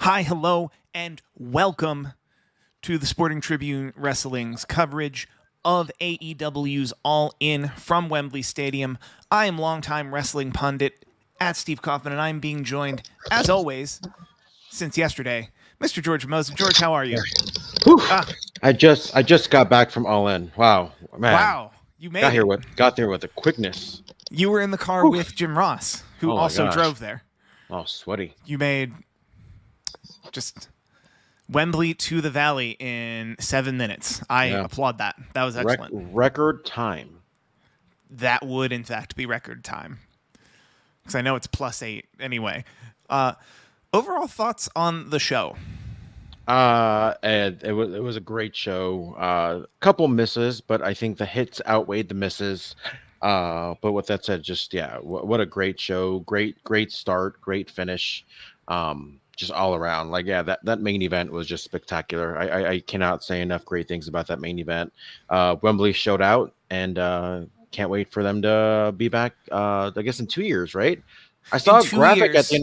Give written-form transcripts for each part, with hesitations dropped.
Hi, hello, and welcome to the Sporting Tribune Wrestling's coverage of AEW's All In from Wembley Stadium. I am longtime wrestling pundit at Steve Kaufman, and I'm being joined, as always, since yesterday, Mr. George Moses. George, how are you? Whew. I just got back from All In. Wow, man, Wow, you made it. got there with a quickness. You were in the car Whew. with Jim Ross, who Oh my also gosh, drove there. oh sweaty. You made just Wembley to the Valley in 7 minutes. I applaud that. That was excellent. Record time. That would, in fact, be record time. Because I know it's +8 anyway. Overall thoughts on the show? And it was a great show. Couple misses, but I think the hits outweighed the misses. But with that said, just what a great show. Great start, great finish. Just all around. Like, that main event was just spectacular. I cannot say enough great things about that main event. Wembley showed out, and can't wait for them to be back. I guess in 2 years, right? I saw a graphic at the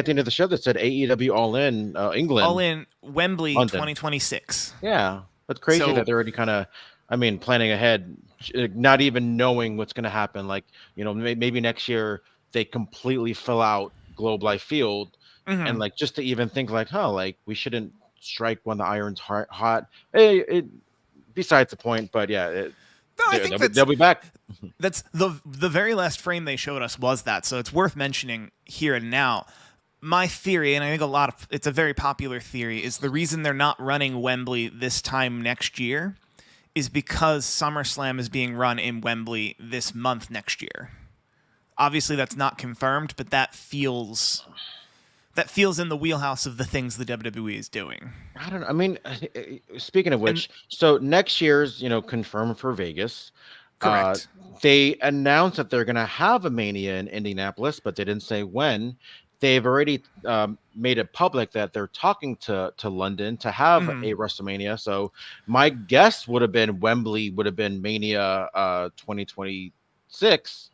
end of the show that said AEW All In England. All In Wembley London. 2026. Yeah, that's crazy that they're already kind of, planning ahead, not even knowing what's going to happen. Like, maybe next year they completely fill out Globe Life Field, and like just to even think like, like we shouldn't strike when the iron's hot. Besides the point, but yeah. They'll be back. That's the very last frame they showed us was that, so it's worth mentioning here and now. My theory, and I think it's a very popular theory, is the reason they're not running Wembley this time next year is because SummerSlam is being run in Wembley this month next year. Obviously, that's not confirmed, but that feels in the wheelhouse of the things the WWE is doing. I don't know. Speaking of which, so next year's, confirmed for Vegas. Correct. They announced that they're going to have a Mania in Indianapolis, but they didn't say when. They've already made it public that they're talking to London to have a WrestleMania. So my guess would have been Wembley would have been Mania 2026.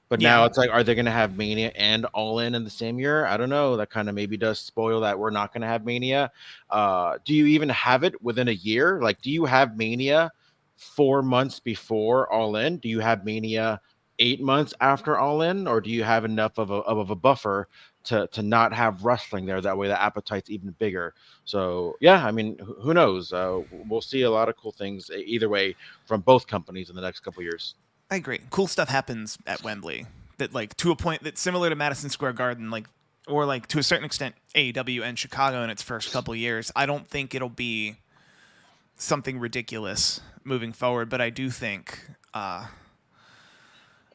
But now it's like, are they going to have Mania and All In the same year? I don't know. That kind of maybe does spoil that we're not going to have Mania. Do you even have it within a year? Like, do you have Mania 4 months before All In? Do you have Mania 8 months after All In? Or do you have enough of a buffer to not have wrestling there? That way the appetite's even bigger. So, who knows? We'll see a lot of cool things either way from both companies in the next couple of years. I agree. Cool stuff happens at Wembley that, like, to a point that's similar to Madison Square Garden, or to a certain extent AEW and Chicago in its first couple years. I don't think it'll be something ridiculous moving forward, but I do think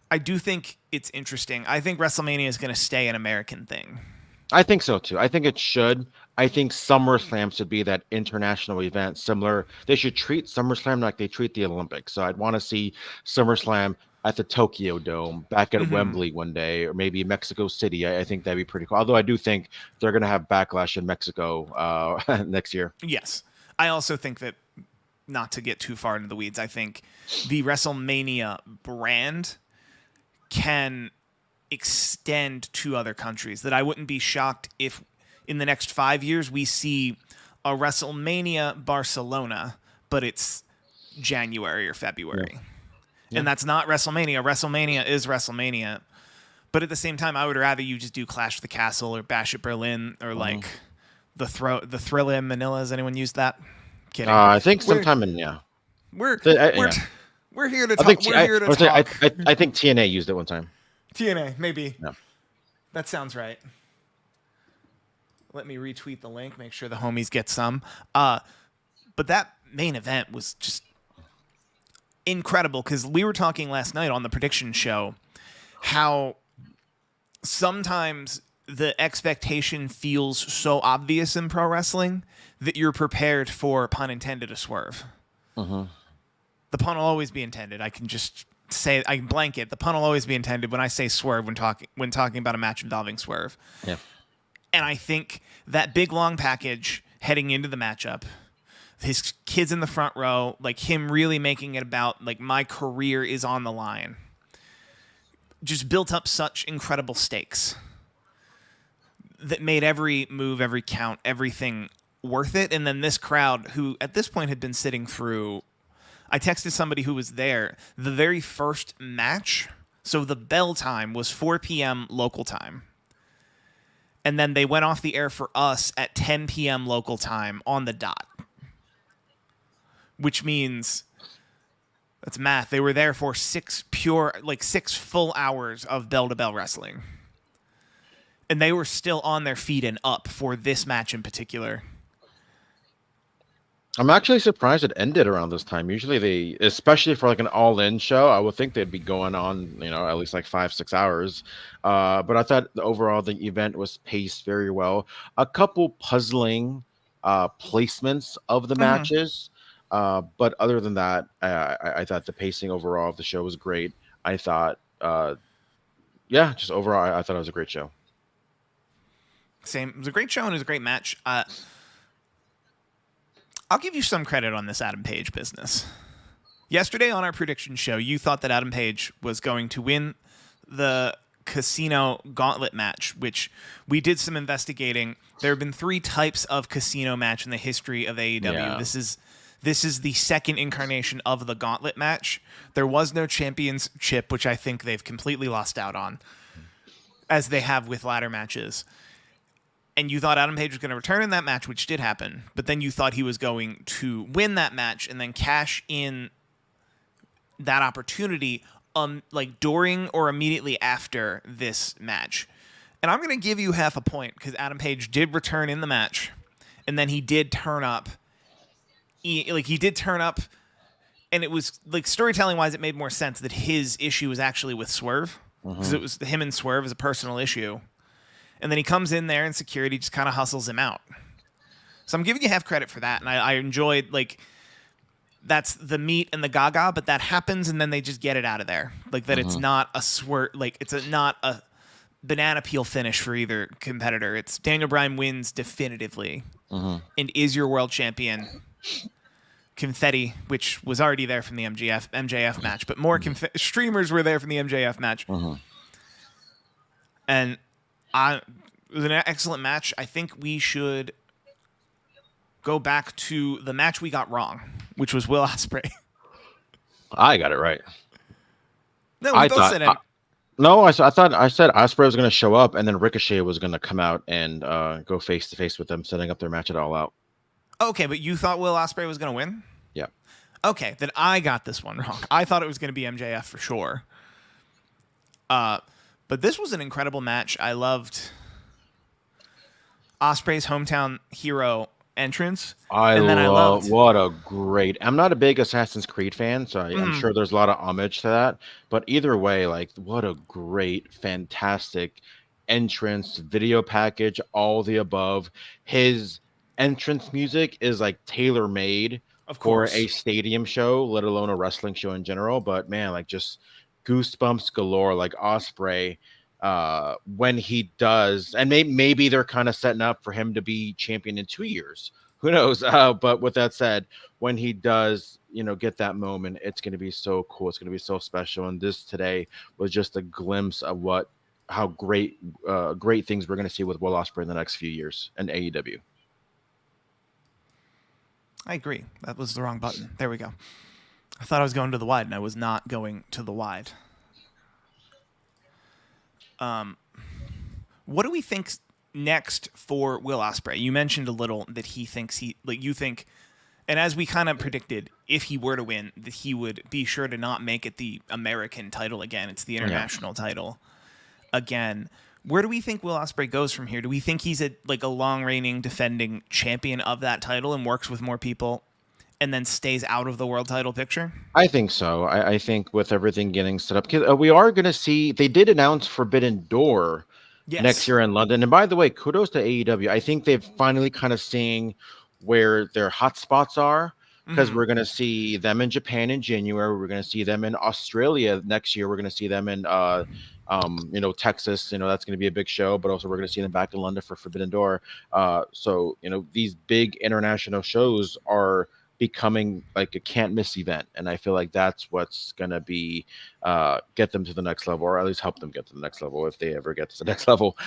it's interesting. I think WrestleMania is going to stay an American thing. I think so too. I think it should. I think SummerSlam should be that international event. Similar, they should treat SummerSlam like they treat the Olympics. So I'd want to see SummerSlam at the Tokyo Dome, back at Wembley one day, or maybe Mexico City. I think that'd be pretty cool. Although I do think they're going to have Backlash in Mexico next year. Yes. I also think that, not to get too far into the weeds, I think the WrestleMania brand can extend to other countries. That I wouldn't be shocked if in the next 5 years we see a WrestleMania Barcelona, but it's January or February. Yeah. And that's not WrestleMania. WrestleMania is WrestleMania. But at the same time, I would rather you just do Clash of the Castle or Bash at Berlin or like the Thrilla in Manila. Has anyone used that? Kidding. I think sometime we're here to talk. I think TNA used it one time. TNA, maybe. No. That sounds right. Let me retweet the link, make sure the homies get some. But that main event was just incredible, because we were talking last night on the prediction show how sometimes the expectation feels so obvious in pro wrestling that you're prepared for, pun intended, a swerve. The pun will always be intended. I can just say, I blanket. The pun will always be intended when I say swerve when talking about a match involving swerve. Yeah. And I think that big long package heading into the matchup, his kids in the front row, like him really making it about like my career is on the line, just built up such incredible stakes. that made every move, every count, everything worth it. And then this crowd, who at this point had been sitting through, I texted somebody who was there, the very first match. So the bell time was 4 p.m. local time. And then they went off the air for us at 10 p.m. local time on the dot. Which means, that's math, they were there for 6 full hours of bell-to-bell wrestling. And they were still on their feet and up for this match in particular. I'm actually surprised it ended around this time. Usually they, especially for like an all-in show, I would think they'd be going on, at least like 5-6 hours. But I thought overall the event was paced very well. A couple puzzling placements of the matches. But other than that, I thought the pacing overall of the show was great. I thought, just overall, I thought it was a great show. Same. It was a great show and it was a great match. I'll give you some credit on this Adam Page business. Yesterday on our prediction show, you thought that Adam Page was going to win the casino gauntlet match, which we did some investigating. There have been 3 types of casino match in the history of AEW. Yeah. This is the second incarnation of the gauntlet match. There was no championship, which I think they've completely lost out on, as they have with ladder matches. And you thought Adam Page was going to return in that match, which did happen. But then you thought he was going to win that match and then cash in that opportunity during or immediately after this match. And I'm going to give you half a point because Adam Page did return in the match. And then he did turn up. He did turn up. And it was, storytelling-wise, it made more sense that his issue was actually with Swerve. Because it was him and Swerve as a personal issue. And then he comes in there and security just kind of hustles him out. So I'm giving you half credit for that. And I enjoyed, that's the meat and the gaga, but that happens and then they just get it out of there. It's not a not a banana peel finish for either competitor. It's Daniel Bryan wins definitively and is your world champion. Confetti, which was already there from the MJF match, but more streamers were there from the MJF match. And it was an excellent match. I think we should go back to the match we got wrong, which was Will Ospreay. I got it right. No, we both said it. No, I thought I said Ospreay was going to show up, and then Ricochet was going to come out and go face to face with them, setting up their match at All Out. Okay, but you thought Will Ospreay was going to win? Yeah. Okay, then I got this one wrong. I thought it was going to be MJF for sure. But this was an incredible match. I loved Ospreay's hometown hero entrance. I loved what a great. I'm not a big Assassin's Creed fan, so I'm sure there's a lot of homage to that. But either way, what a great, fantastic entrance, video package, all the above. His entrance music is tailor made for a stadium show, let alone a wrestling show in general. But man, just goosebumps galore. Ospreay, when he does, and maybe they're kind of setting up for him to be champion in 2 years. Who knows? But with that said, when he does, get that moment, it's going to be so cool. It's going to be so special. And this today was just a glimpse of how great things we're going to see with Will Ospreay in the next few years in AEW. I agree. That was the wrong button. There we go. I thought I was going to the wide, and I was not going to the wide. What do we think next for Will Ospreay? You mentioned a little that you think, and as we kind of predicted, if he were to win, that he would be sure to not make it the American title again. It's the international title again. Where do we think Will Ospreay goes from here? Do we think he's a long-reigning defending champion of that title and works with more people and then stays out of the world title picture? I think so. I think with everything getting set up, we are going to see, they did announce Forbidden Door next year in London. And by the way, kudos to AEW. I think they've finally kind of seeing where their hot spots are, because we're going to see them in Japan in January. We're going to see them in Australia next year. We're going to see them in Texas. That's going to be a big show, but also we're going to see them back in London for Forbidden Door. So these big international shows are becoming like a can't miss event. And I feel like that's what's gonna be get them to the next level, or at least help them get to the next level if they ever get to the next level.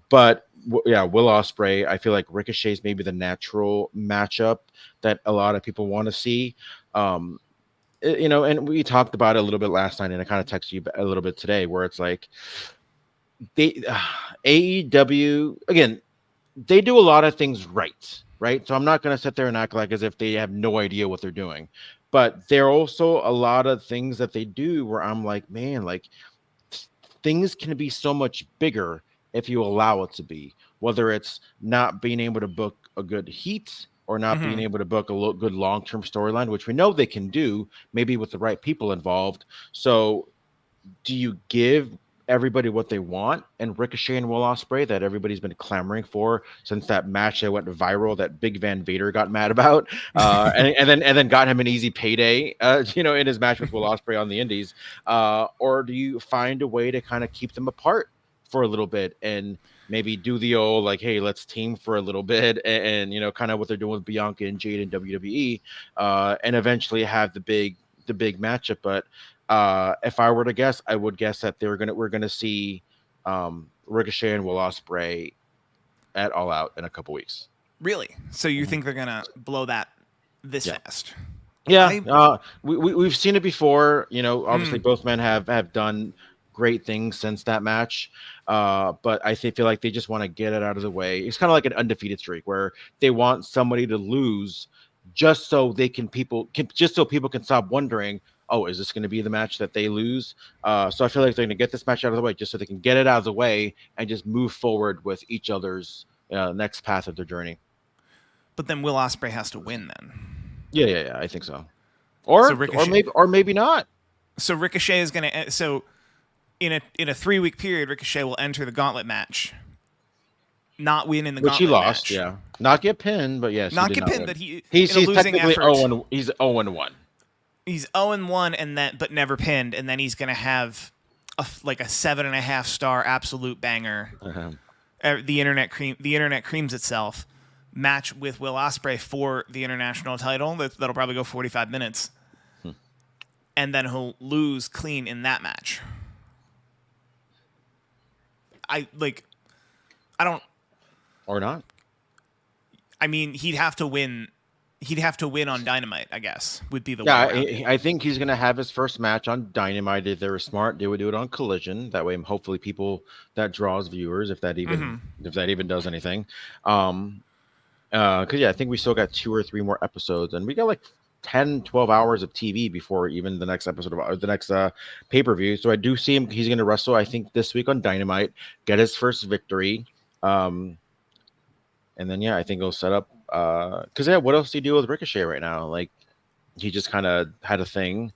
But yeah, Will Ospreay, I feel like Ricochet's maybe the natural matchup that a lot of people want to see. You know, and we talked about it a little bit last night, and I kind of texted you a little bit today, where it's like they AEW again, they do a lot of things right, right? So I'm not going to sit there and act like as if they have no idea what they're doing, but there are also a lot of things that they do where I'm like, man, like things can be so much bigger if you allow it to be, whether it's not being able to book a good heat or not being able to book a good long-term storyline, which we know they can do, maybe with the right people involved. So do you give everybody what they want? And Ricochet and Will Ospreay, that everybody's been clamoring for since that match that went viral, that Big Van Vader got mad about, and then got him an easy payday, you know, in his match with Will Ospreay on the Indies, or do you find a way to kind of keep them apart for a little bit and maybe do the old like, hey, let's team for a little bit, and you know, kind of what they're doing with Bianca and Jade in WWE, and eventually have the big matchup. But if I were to guess, I would guess that we're gonna see Ricochet and Will Ospreay at All Out in a couple weeks. Really? So you think they're gonna blow that this fast? Yeah, we've seen it before. You know, obviously both men have done great things since that match, but I feel like they just want to get it out of the way. It's kind of like an undefeated streak where they want somebody to lose just so people can stop wondering, oh, is this going to be the match that they lose? So I feel like they're going to get this match out of the way just so they can get it out of the way and just move forward with each other's next path of their journey. But then Will Ospreay has to win then. Yeah, I think so. Or maybe not. So Ricochet is going to in a 3-week period, Ricochet will enter the gauntlet match, not win in the gauntlet match. Which he lost, yeah. Not get pinned, but yes. Not get pinned, but he's technically 0-1. He's 0-1. He's 0-1 and then but never pinned, and then he's gonna have a 7.5-star absolute banger. The internet creams itself match with Will Ospreay for the international title. That'll probably go 45 minutes, and then he'll lose clean in that match. I don't. Or not. I mean, he'd have to win. He'd have to win on Dynamite, I guess, would be the way. Yeah, I think he's going to have his first match on Dynamite. If they were smart, they would do it on Collision. That way, hopefully, that draws viewers, if that even does anything. Because I think we still got 2 or 3 more episodes, and we got like 10, 12 hours of TV before even the next episode of the next pay-per-view. So I do see him. He's going to wrestle, I think, this week on Dynamite, get his first victory. And then, I think he'll set up. Because what else do you do with Ricochet right now? Like, he just kind of had a thing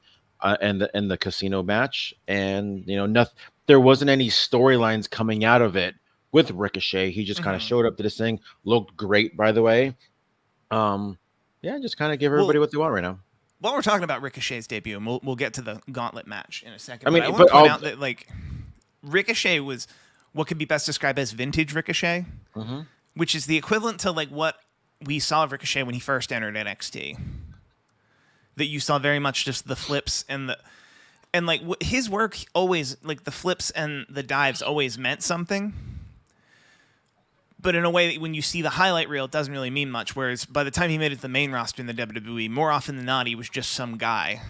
in the casino match, and nothing. There wasn't any storylines coming out of it with Ricochet. He just kind of showed up to this thing, looked great, by the way. Just kind of give everybody what they want right now. While we're talking about Ricochet's debut, and we'll get to the gauntlet match in a second. I mean, I want to point out that Ricochet was what could be best described as vintage Ricochet, which is the equivalent to what we saw of Ricochet when he first entered NXT. That you saw very much just the flips and his work always, the flips and the dives always meant something. But in a way that when you see the highlight reel, it doesn't really mean much. Whereas by the time he made it to the main roster in the WWE, more often than not, he was just some guy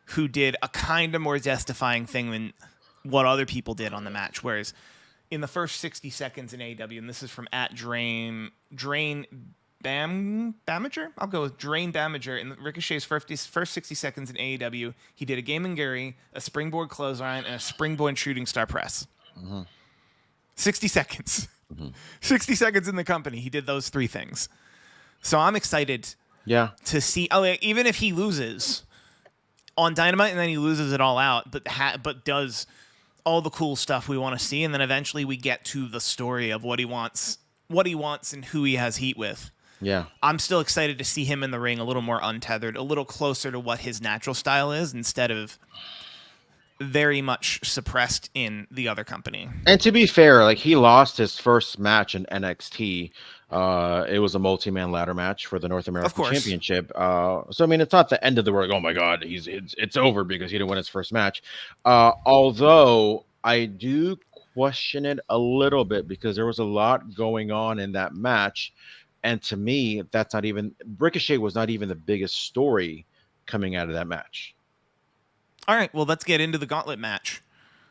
who did a kind of more death-defying thing than what other people did on the match. Whereas in the first 60 seconds in AEW, and this is from @Drain Bamager? I'll go with Drain Bamager. In Ricochet's first 60 seconds in AEW, he did a Game and Gary, a springboard clothesline, and a springboard shooting star press. 60 seconds. 60 seconds in the company, he did those 3 things. So I'm excited to see, even if he loses on Dynamite and then he loses it all out, but does all the cool stuff we want to see, and then eventually we get to the story of what he wants and who he has heat with. Yeah. I'm still excited to see him in the ring a little more untethered, a little closer to what his natural style is instead of very much suppressed in the other company. And to be fair, he lost his first match in NXT It was a multi-man ladder match for the North Of American course. Championship. So I mean, it's not the end of the world. Oh my God, it's over because he didn't win his first match. Although I do question it a little bit because there was a lot going on in that match, and to me, that's not even Ricochet was not even the biggest story coming out of that match. All right, well, let's get into the gauntlet match.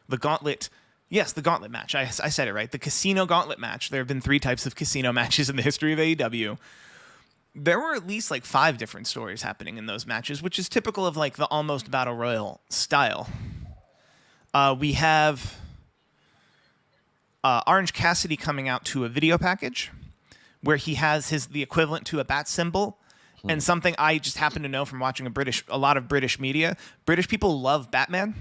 The gauntlet. Yes, the gauntlet match. I said it right. The casino gauntlet match. There have been 3 types of casino matches in the history of AEW. There were at least like 5 different stories happening in those matches, which is typical of like the almost battle royal style. We have Orange Cassidy coming out to a video package where he has the equivalent to a bat symbol. And something I just happen to know from watching a lot of British media, British people love Batman.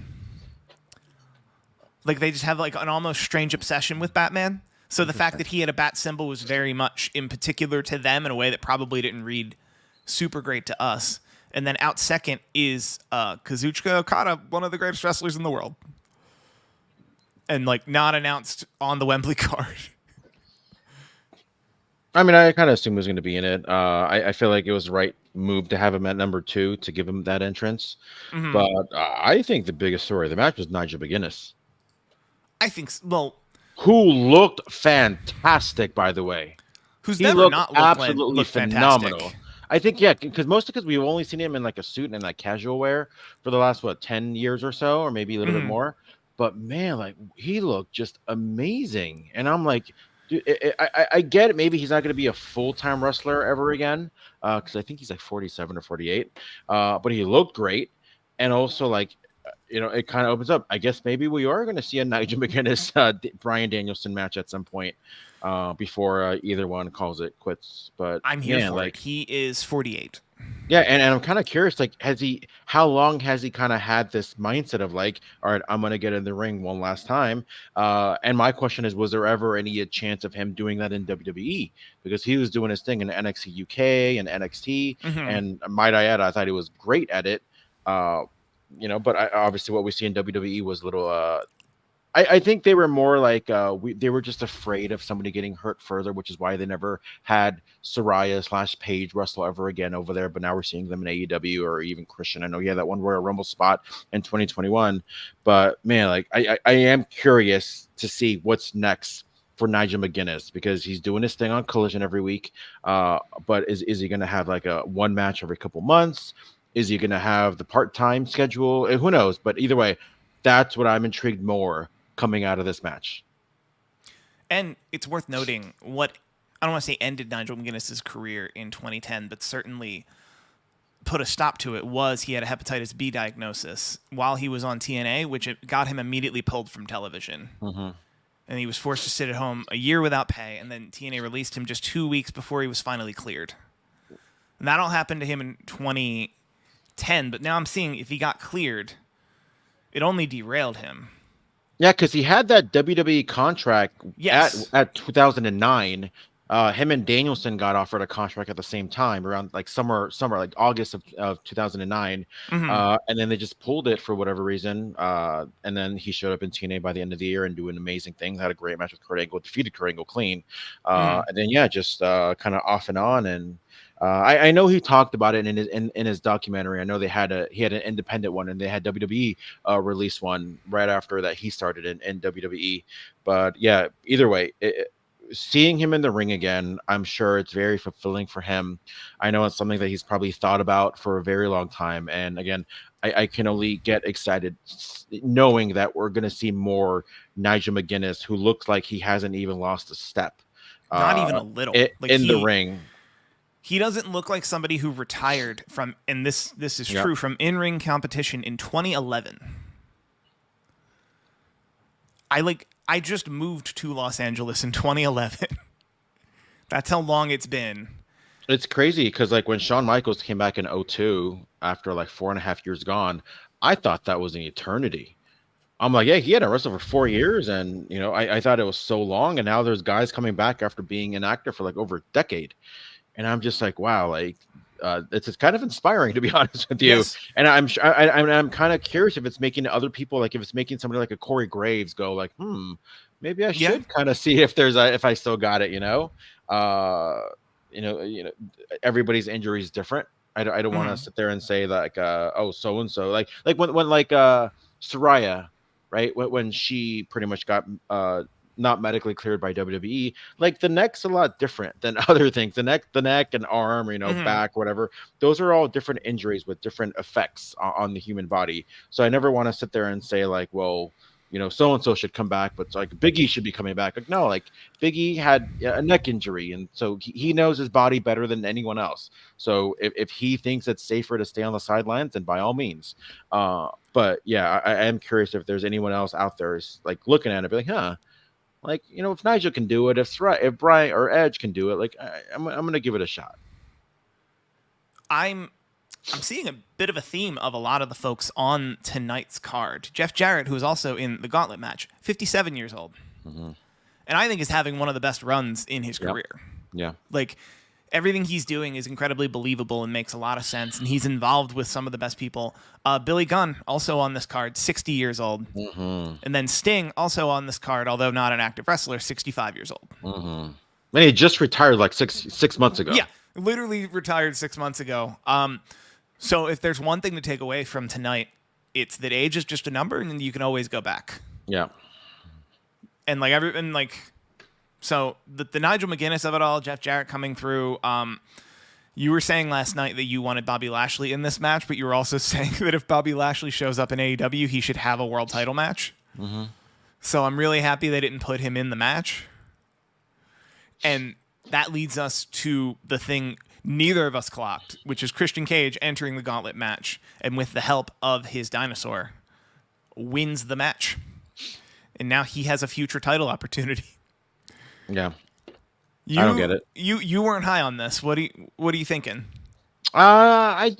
Like they just have like an almost strange obsession with Batman. So the fact that he had a bat symbol was very much in particular to them in a way that probably didn't read super great to us. And then out second is Kazuchika Okada, one of the greatest wrestlers in the world. And like not announced on the Wembley card. I mean, I kind of assumed he was going to be in it. I feel like it was the right move to have him at number 2 to give him that entrance. Mm-hmm. But I think the biggest story of the match was Nigel McGuinness, I think, well, who looked fantastic, by the way. who's He never looked not absolutely looked fantastic. phenomenal. I think, yeah, because we've only seen him in like a suit and like casual wear for the last, 10 years or so, or maybe a little bit more. But man, like he looked just amazing. And I'm like, dude, I get it. Maybe he's not going to be a full-time wrestler ever again, because I think he's like 47 or 48. But he looked great. And also, like, it kind of opens up. I guess maybe we are going to see a Nigel McGuinness, Brian Danielson match at some point before either one calls it quits. But I'm here for like, it. He is 48. yeah, and I'm kind of curious, like, how long has he kind of had this mindset of like, all right, I'm gonna get in the ring one last time? And my question is, was there ever any chance of him doing that in WWE? Because he was doing his thing in NXT UK and NXT, and might I add, I thought he was great at it. But obviously what we see in WWE was a little. I think they were more like they were just afraid of somebody getting hurt further, which is why they never had Soraya/Paige wrestle ever again over there. But now we're seeing them in AEW or even Christian. I know he had that one Royal Rumble spot in 2021, but man, like I am curious to see what's next for Nigel McGuinness because he's doing his thing on Collision every week. But is he going to have like a one match every couple months? Is he going to have the part-time schedule? Who knows? But either way, that's what I'm intrigued more coming out of this match. And it's worth noting what I don't want to say ended Nigel McGuinness's career in 2010, but certainly put a stop to it was he had a hepatitis B diagnosis while he was on TNA, which it got him immediately pulled from television. And he was forced to sit at home a year without pay, and then TNA released him just 2 weeks before he was finally cleared. And that all happened to him in 2010, but now I'm seeing if he got cleared, it only derailed him. Yeah, because he had that WWE contract at 2009. Him and Danielson got offered a contract at the same time around like summer, like August of 2009. And then they just pulled it for whatever reason. And then he showed up in TNA by the end of the year and doing amazing things. Had a great match with Kurt Angle, defeated Kurt Angle clean. And then, just kind of off and on. And I know he talked about it in his documentary. I know he had an independent one, and they had WWE release one right after that he started in WWE. But yeah, either way, seeing him in the ring again, I'm sure it's very fulfilling for him. I know it's something that he's probably thought about for a very long time. And again, I can only get excited knowing that we're going to see more Nigel McGuinness, who looks like he hasn't even lost a step. Not even a little. In the ring. He doesn't look like somebody who retired from, and this is true, from in-ring competition in 2011. I just moved to Los Angeles in 2011. That's how long it's been. It's crazy because like when Shawn Michaels came back in 2002 after like 4.5 years gone, I thought that was an eternity. I'm like, yeah, he had a wrestle for 4 years, and I thought it was so long, and now there's guys coming back after being an actor for like over a decade. And I'm just like, wow, like it's kind of inspiring, to be honest with you. Yes. And I'm kind of curious if it's making other people, like if it's making somebody like a Corey Graves go like, maybe I should kind of see if I still got it, uh, everybody's injury is different. I don't want to Hmm. sit there and say like, oh, so and so, like when like Soraya, right? When she pretty much got not medically cleared by WWE, like the neck's a lot different than other things. The neck and arm, Hmm. back, whatever. Those are all different injuries with different effects on the human body. So I never want to sit there and say like, well, so and so should come back, but it's like Biggie should be coming back. Like, no, like Biggie had a neck injury, and so he knows his body better than anyone else. So if he thinks it's safer to stay on the sidelines, then by all means. But yeah, I am curious if there's anyone else out there is like looking at it, be like, huh, like if Nigel can do it, if Brian or Edge can do it, like I'm gonna give it a shot. I'm I'm seeing a bit of a theme of a lot of the folks on tonight's card. Jeff Jarrett, who is also in the Gauntlet match, 57 years old, Hmm. and I think is having one of the best runs in his Yep. career. Yeah. Like everything he's doing is incredibly believable and makes a lot of sense, and he's involved with some of the best people. Billy Gunn, also on this card, 60 years old, Hmm. and then Sting, also on this card, although not an active wrestler, 65 years old. Hmm. And he just retired like six months ago. Yeah, literally retired 6 months ago. So if there's one thing to take away from tonight, it's that age is just a number, and you can always go back. Yeah. And so the Nigel McGuinness of it all, Jeff Jarrett coming through. You were saying last night that you wanted Bobby Lashley in this match, but you were also saying that if Bobby Lashley shows up in AEW, he should have a world title match. Hmm. So I'm really happy they didn't put him in the match. And that leads us to the thing neither of us clocked, which is Christian Cage entering the Gauntlet match, and with the help of his dinosaur, wins the match. And now he has a future title opportunity. Yeah. You I don't get it. you weren't high on this. What are you thinking? I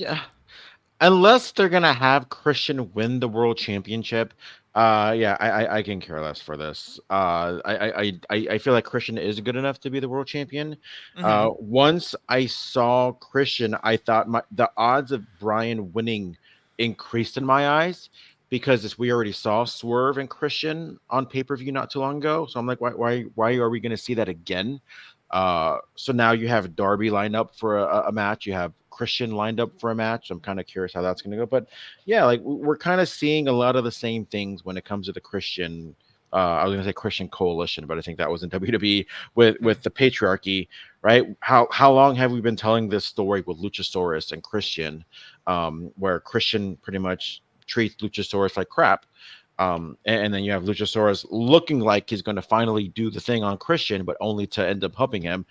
unless they're gonna have Christian win the world championship, yeah, I can care less for this. I feel like Christian is good enough to be the world champion. Hmm. Once I saw Christian, I thought the odds of Brian winning increased in my eyes because we already saw Swerve and Christian on pay per view not too long ago. So I'm like, why are we gonna see that again? So now you have Darby lined up for a match. You have Christian lined up for a match. I'm kind of curious how that's going to go. But yeah, like we're kind of seeing a lot of the same things when it comes to the Christian. I was going to say Christian coalition, but I think that was in WWE with the patriarchy, right? How long have we been telling this story with Luchasaurus and Christian, where Christian pretty much treats Luchasaurus like crap? And then you have Luchasaurus looking like he's going to finally do the thing on Christian, but only to end up helping him.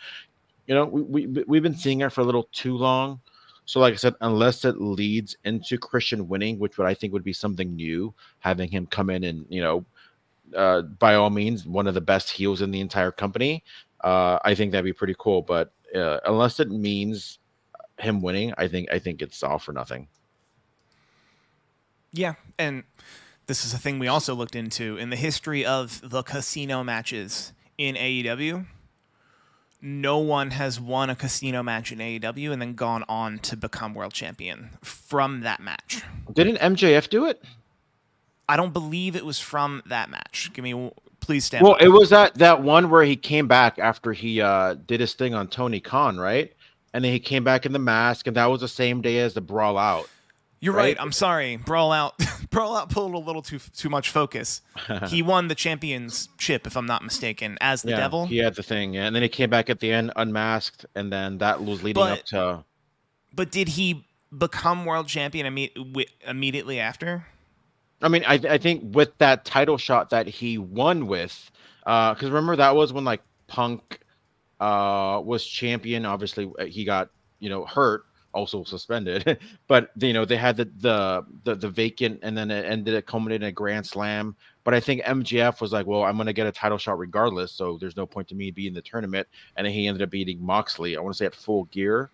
We've been seeing it for a little too long. So, like I said, unless it leads into Christian winning, which would I think would be something new, having him come in and by all means, one of the best heels in the entire company, I think that'd be pretty cool. But unless it means him winning, I think it's all for nothing. Yeah, and this is a thing we also looked into in the history of the casino matches in AEW. No one has won a casino match in AEW and then gone on to become world champion from that match. Didn't MJF do it? I don't believe it was from that match. Please stand Well, by. it was that one where he came back after he did his thing on Tony Khan, right? And then he came back in the mask, and that was the same day as the Brawl Out, You're right. right? I'm sorry. Brawl Out, Brawl Out pulled a little too much focus. He won the championship, if I'm not mistaken, as the Yeah, devil. he had the thing, yeah. And then he came back at the end unmasked, and then that was leading up But to. but did he become world champion immediately after? I mean, I think with that title shot that he won with, because remember that was when like Punk was champion. Obviously, he got hurt, also suspended. But they had the vacant, and then it ended up culminating in a Grand Slam. But I think MJF was like, well, I'm gonna get a title shot regardless, so there's no point to me being in the tournament. And then he ended up beating Moxley. I want to say at Full Gear.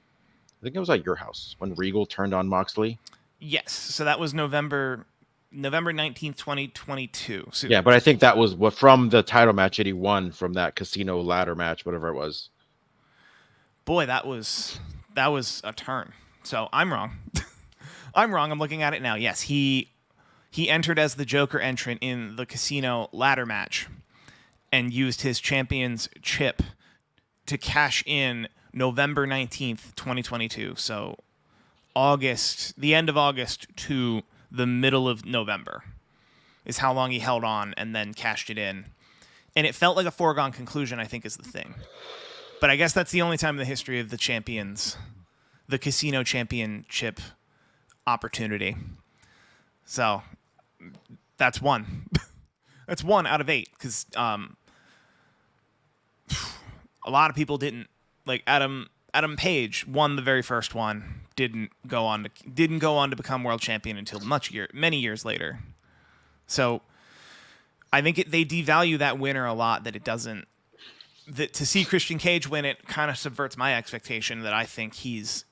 I think it was at your house when Regal turned on Moxley. Yes. So that was November 19th, 2022. So, Yeah, but I think that was what from the title match that he won from that casino ladder match, whatever it was. boy, that was a turn. So I'm wrong. I'm wrong. I'm looking at it now. Yes, he entered as the Joker entrant in the casino ladder match and used his champion's chip to cash in November 19th, 2022. So August, the end of August to the middle of November is how long he held on and then cashed it in. And it felt like a foregone conclusion, I think, is the thing. But I guess that's the only time in the history of the champions, the casino championship opportunity. So that's one. That's 1 out of 8 because a lot of people didn't. Like Adam Page won the very first one. Didn't go on to become world champion until many years later. So I think they devalue that winner a lot. That it doesn't. That to see Christian Cage win it kind of subverts my expectation. That I think he's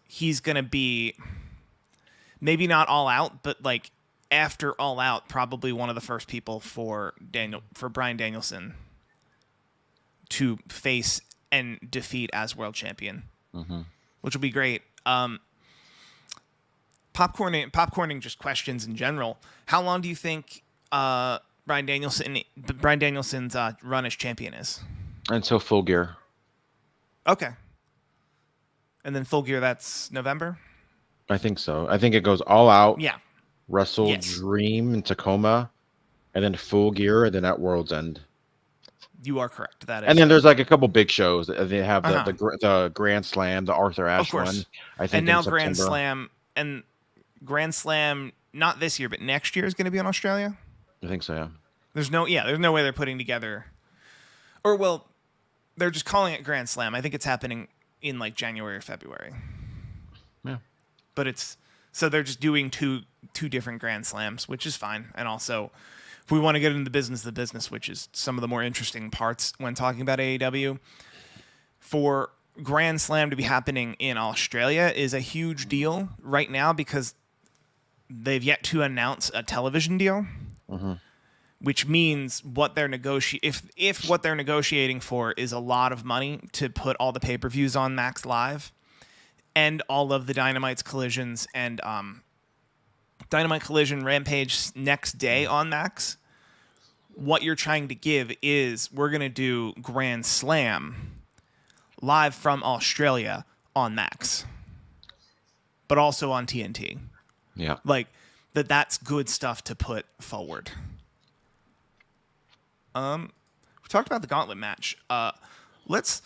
gonna be maybe not All Out, but like after All Out, probably one of the first people for Bryan Danielson to face and defeat as world champion, which will be great. Popcorning just questions in general. How long do you think Bryan Danielson's run as champion is? Until Full Gear. Okay. And then Full Gear, that's November? I think so. I think it goes All Out. Yeah. Wrestle Dream in Tacoma, and then Full Gear, and then at World's End. You are correct. That is. And then there's like a couple big shows. They have the Grand Slam, the Arthur Ashe one. I think. And now Grand Slam, not this year, but next year is going to be in Australia. I think so. Yeah. There's no way they're putting together, or well, they're just calling it Grand Slam. I think it's happening in like January or February. Yeah. But so they're just doing two different Grand Slams, which is fine. And also, if we want to get into the business, which is some of the more interesting parts when talking about AEW, for Grand Slam to be happening in Australia is a huge deal right now because they've yet to announce a television deal, which means what they're if what they're negotiating for is a lot of money to put all the pay-per-views on Max Live and all of the Dynamite's collisions and Dynamite Collision Rampage next day on Max, what you're trying to give is we're going to do Grand Slam live from Australia on Max, but also on TNT. Yeah. Like that's good stuff to put forward. We talked about the gauntlet match. Let's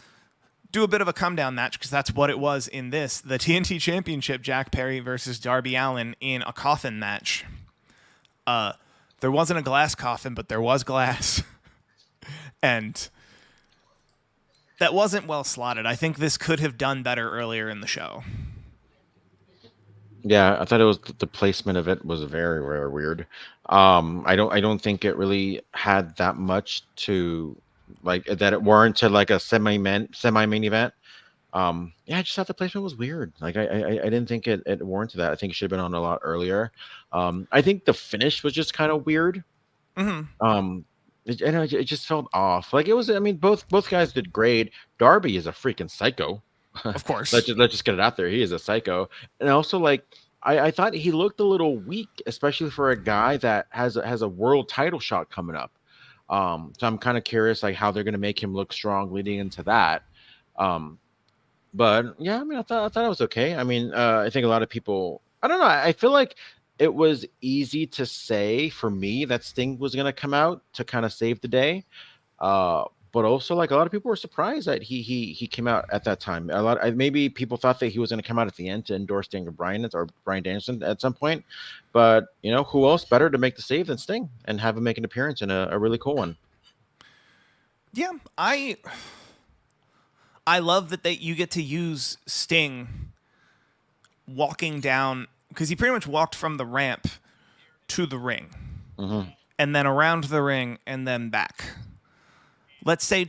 do a bit of a come down match because that's what it was in this. The TNT Championship, Jack Perry versus Darby Allin in a coffin match. There wasn't a glass coffin, but there was glass. And that wasn't well slotted. I think this could have done better earlier in the show. Yeah, I thought it was the placement of it was very, very weird. I don't think it really had that much to like that it warranted like a semi main event. I just thought the placement was weird. Like I didn't think it warranted that. I think it should have been on a lot earlier. I think the finish was just kind of weird. It just felt off. Like it was. I mean, both guys did great. Darby is a freaking psycho. Of course. let's just get it out there. He is a psycho. And also, like, I thought he looked a little weak, especially for a guy that has a world title shot coming up. So I'm kind of curious, like, how they're going to make him look strong leading into that. But yeah, I mean, I thought it was okay. I mean, I think a lot of people. I don't know. I feel like it was easy to say for me that Sting was going to come out to kind of save the day. But also, like, a lot of people were surprised that he came out at that time. Maybe people thought that he was going to come out at the end to endorse Daniel Bryan or Bryan Danielson at some point. But you know, who else better to make the save than Sting and have him make an appearance in a really cool one? Yeah, I love that you get to use Sting walking down because he pretty much walked from the ramp to the ring, and then around the ring and then back. Let's say in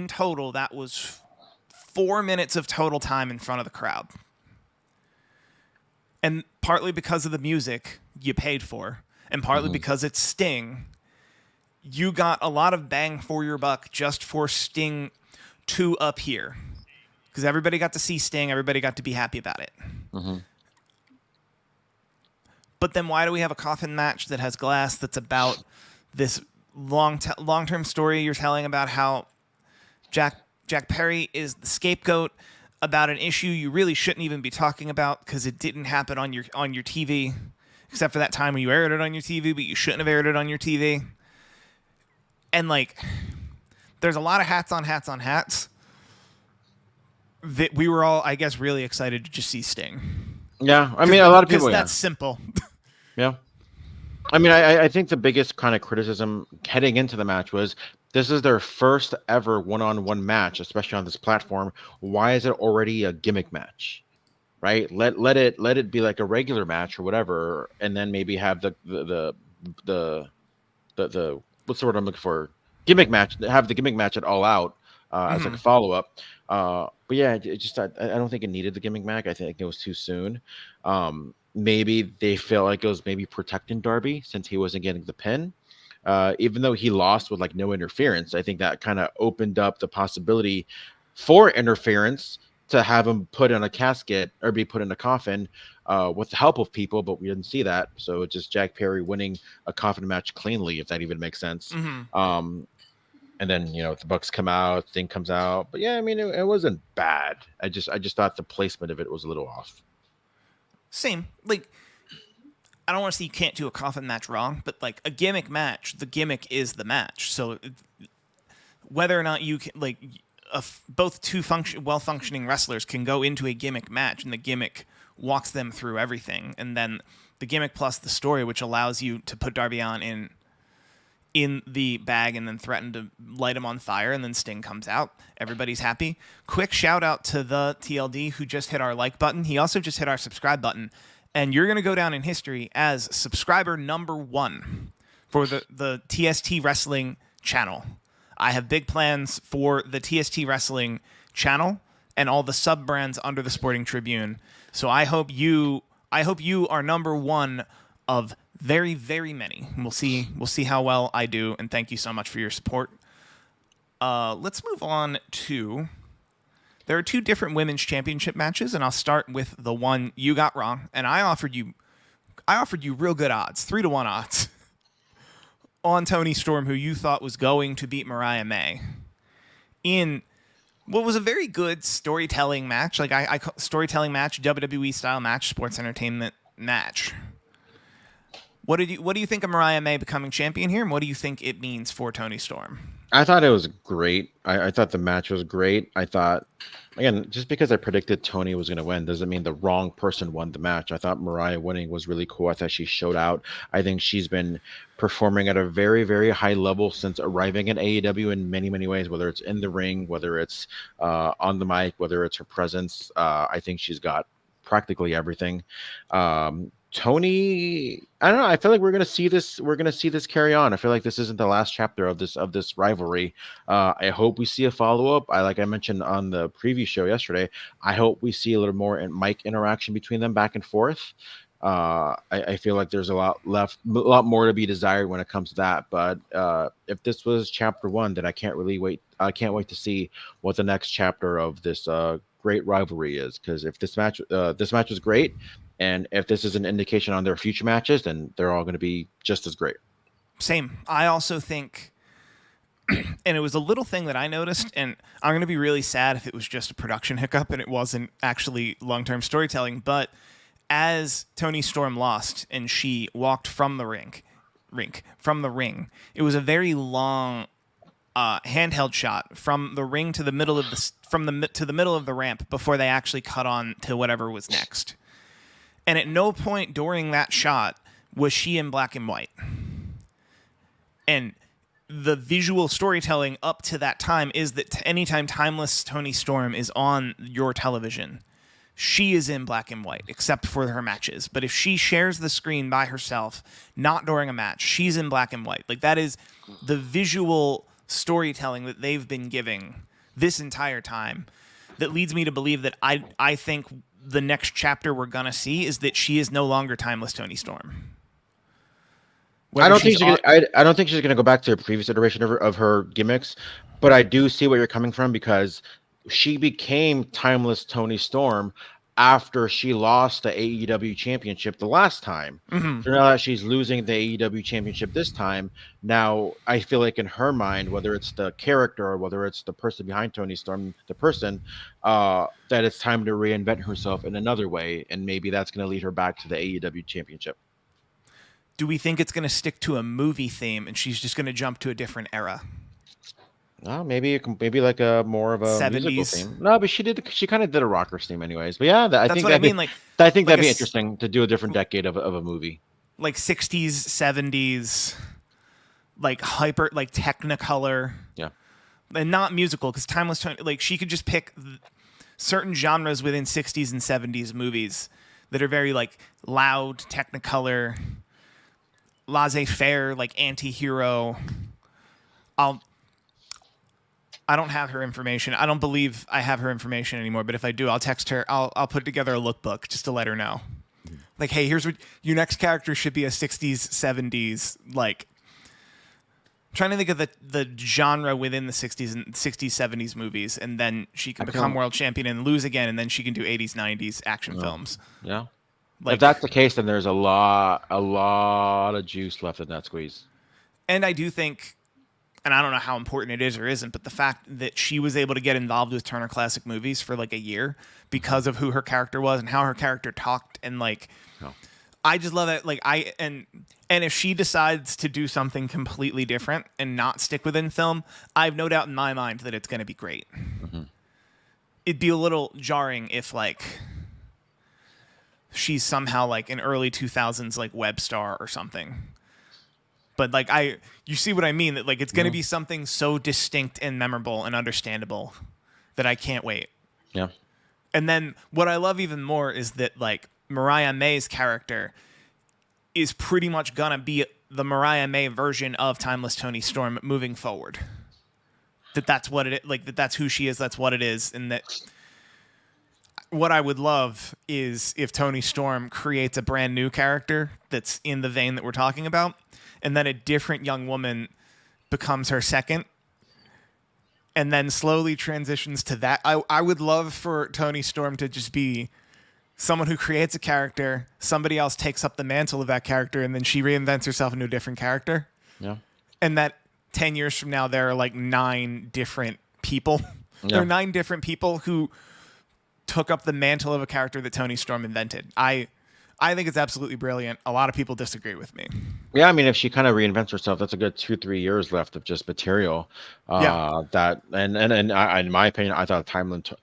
total, that was 4 minutes of total time in front of the crowd. And partly because of the music you paid for, and partly because it's Sting, you got a lot of bang for your buck just for Sting to appear. Because everybody got to see Sting, everybody got to be happy about it. But then why do we have a coffin match that has glass that's about this long-term story you're telling about how Jack Jack Perry is the scapegoat about an issue you really shouldn't even be talking about because it didn't happen on your TV, except for that time when you aired it on your TV, but you shouldn't have aired it on your TV. And like, there's a lot of hats on hats that we were all, I guess, really excited to just see Sting. Yeah, I mean, a lot of people. Because that's simple. Yeah. I mean, I think the biggest kind of criticism heading into the match was this is their first ever one-on-one match, especially on this platform. Why is it already a gimmick match? Right? Let it be like a regular match or whatever, and then maybe have the what's the word I'm looking for? Gimmick match. Have the gimmick match at All Out as like a follow up. But yeah, it just I don't think it needed the gimmick match. I think it was too soon. Maybe they felt like it was maybe protecting Darby since he wasn't getting the pin. Even though he lost with like no interference, I think that kind of opened up the possibility for interference to have him put in a casket or be put in a coffin with the help of people, but we didn't see that. So it's just Jack Perry winning a coffin match cleanly, if that even makes sense. And then the Bucks come out, Thing comes out, but yeah, I mean it wasn't bad. I just thought the placement of it was a little off. Same. Like, I don't want to say you can't do a coffin match wrong, but like a gimmick match, the gimmick is the match. So whether or not you can, like, both two well-functioning wrestlers can go into a gimmick match, and the gimmick walks them through everything, and then the gimmick plus the story, which allows you to put Darby on in the bag and then threaten to light him on fire, and then Sting comes out. Everybody's happy. Quick shout out to the TLD who just hit our like button. He also just hit our subscribe button, and you're going to go down in history as subscriber number 1 for the TST Wrestling channel. I have big plans for the TST Wrestling channel and all the sub brands under the Sporting Tribune. So I hope you are number 1 of very, very many. We'll see how well I do, and thank you so much for your support. Let's move on to... There are 2 different women's championship matches, and I'll start with the one you got wrong. And I offered you real good odds, 3-1 odds, on Toni Storm, who you thought was going to beat Mariah May in what was a very good storytelling match. Like I storytelling match, WWE style match, sports entertainment match. What do you think of Mariah May becoming champion here, and what do you think it means for Toni Storm? I thought it was great. I thought the match was great. I thought, again, just because I predicted Toni was going to win doesn't mean the wrong person won the match. I thought Mariah winning was really cool. I thought she showed out. I think she's been performing at a very, very high level since arriving at AEW in many, many ways, whether it's in the ring, whether it's on the mic, whether it's her presence. I think she's got practically everything. Toni, I don't know. I feel like we're gonna see this. We're gonna see this carry on. I feel like this isn't the last chapter of this rivalry. I hope we see a follow up. Like I mentioned on the preview show yesterday, I hope we see a little more mic interaction between them back and forth. I feel like there's a lot more to be desired when it comes to that. But if this was chapter 1, then I can't wait to see what the next chapter of this great rivalry is. Because if this match was great. And if this is an indication on their future matches, then they're all going to be just as great. Same. I also think, and it was a little thing that I noticed, and I'm going to be really sad if it was just a production hiccup and it wasn't actually long-term storytelling, but as Toni Storm lost and she walked from the ring, it was a very long handheld shot from the ring to the middle of the middle of the ramp before they actually cut on to whatever was next. And at no point during that shot was she in black and white. And the visual storytelling up to that time is that anytime timeless Toni Storm is on your television, she is in black and white, except for her matches. But if she shares the screen by herself, not during a match, she's in black and white. Like, that is the visual storytelling that they've been giving this entire time that leads me to believe that I think the next chapter we're gonna see is that she is no longer timeless Toni Storm. I don't think she's gonna go back to a previous iteration of her gimmicks, but I do see where you're coming from because she became timeless Toni Storm after she lost the AEW championship the last time. Hmm. So now that she's losing the AEW championship this time, now I feel like in her mind, whether it's the character or whether it's the person behind Tony Storm, the person, that it's time to reinvent herself in another way, and maybe that's going to lead her back to the AEW championship. Do we think it's going to stick to a movie theme and she's just going to jump to a different era? Maybe like a more of a musical 70s. theme. No, but she kind of did a rocker theme anyways. But yeah, I That's think what I that'd be mean. I think Like that'd a be interesting to do a different decade of a movie. like 60s, 70s, like hyper, like Technicolor, Yeah. and not musical because Timeless Tony. Like she could just pick certain genres within 60s and 70s movies that are very like loud, Technicolor, laissez-faire, like anti-hero. I'll I don't have her information. I don't believe I have her information anymore, but if I do, I'll text her. I'll put together a lookbook just to let her know. Like, hey, here's what your next character should be: a 60s, 70s, like I'm trying to think of the genre within the 60s and 60s, 70s movies, and then she can become world champion and lose again, and then she can do 80s, 90s action films. Yeah. Like, If that's the case, then there's a lot of juice left in that squeeze. and I do think, and I don't know how important it is or isn't, but the fact that she was able to get involved with Turner Classic Movies for like a year because of who her character was and how her character talked, and like, No. I just love it. Like and if she decides to do something completely different and not stick within film, I have no doubt in my mind that it's going to be great. Mm-hmm. It'd be a little jarring if like she's somehow like an early 2000s like web star or something. But like you see what I mean, that like it's going to be something so distinct and memorable and understandable that I can't wait. Yeah. And then what I love even more is that like Mariah May's character is pretty much gonna be the Mariah May version of Timeless Tony Storm moving forward. That's what it is, like that's who she is, that's what it is, and that what I would love is if Tony Storm creates a brand new character that's in the vein that we're talking about, and then a different young woman becomes her second, and then slowly transitions to that. I would love for Tony Storm to just be someone who creates a character, somebody else takes up the mantle of that character, and then she reinvents herself into a different character. Yeah. And that 10 years from now, there are like 9 different people. Yeah. There are 9 different people who took up the mantle of a character that Tony Storm invented. I think it's absolutely brilliant. A lot of people disagree with me. Yeah, I mean, if she kind of reinvents herself, that's a good 2-3 years left of just material. That in my opinion, I thought the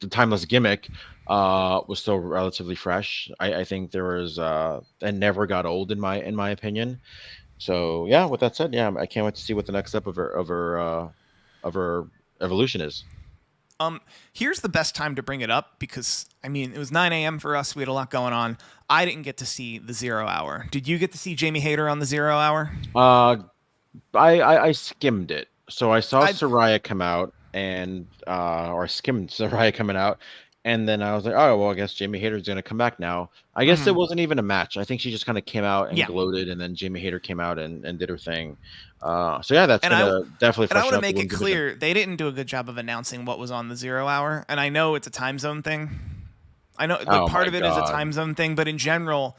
timeless gimmick was still relatively fresh. I think there was and never got old in my opinion. So yeah, with that said, yeah, I can't wait to see what the next step of her evolution is. Here's the best time to bring it up because, I mean, it was 9 a.m. for us. We had a lot going on. I didn't get to see the 0 Hour. Did you get to see Jamie Hayter on the 0 Hour? I skimmed it. So I saw Soraya come out or skimmed Soraya coming out. And then I was like, oh, well, I guess Jamie Hayter's going to come back now. I guess it wasn't even a match. I think she just kind of came out and gloated, and then Jamie Hayter came out and did her thing. So, yeah, that's going to definitely freshen up. And I want to make it clear, they didn't do a good job of announcing what was on the 0 Hour. And I know it's a time zone thing. I know part of it is a time zone thing, but in general,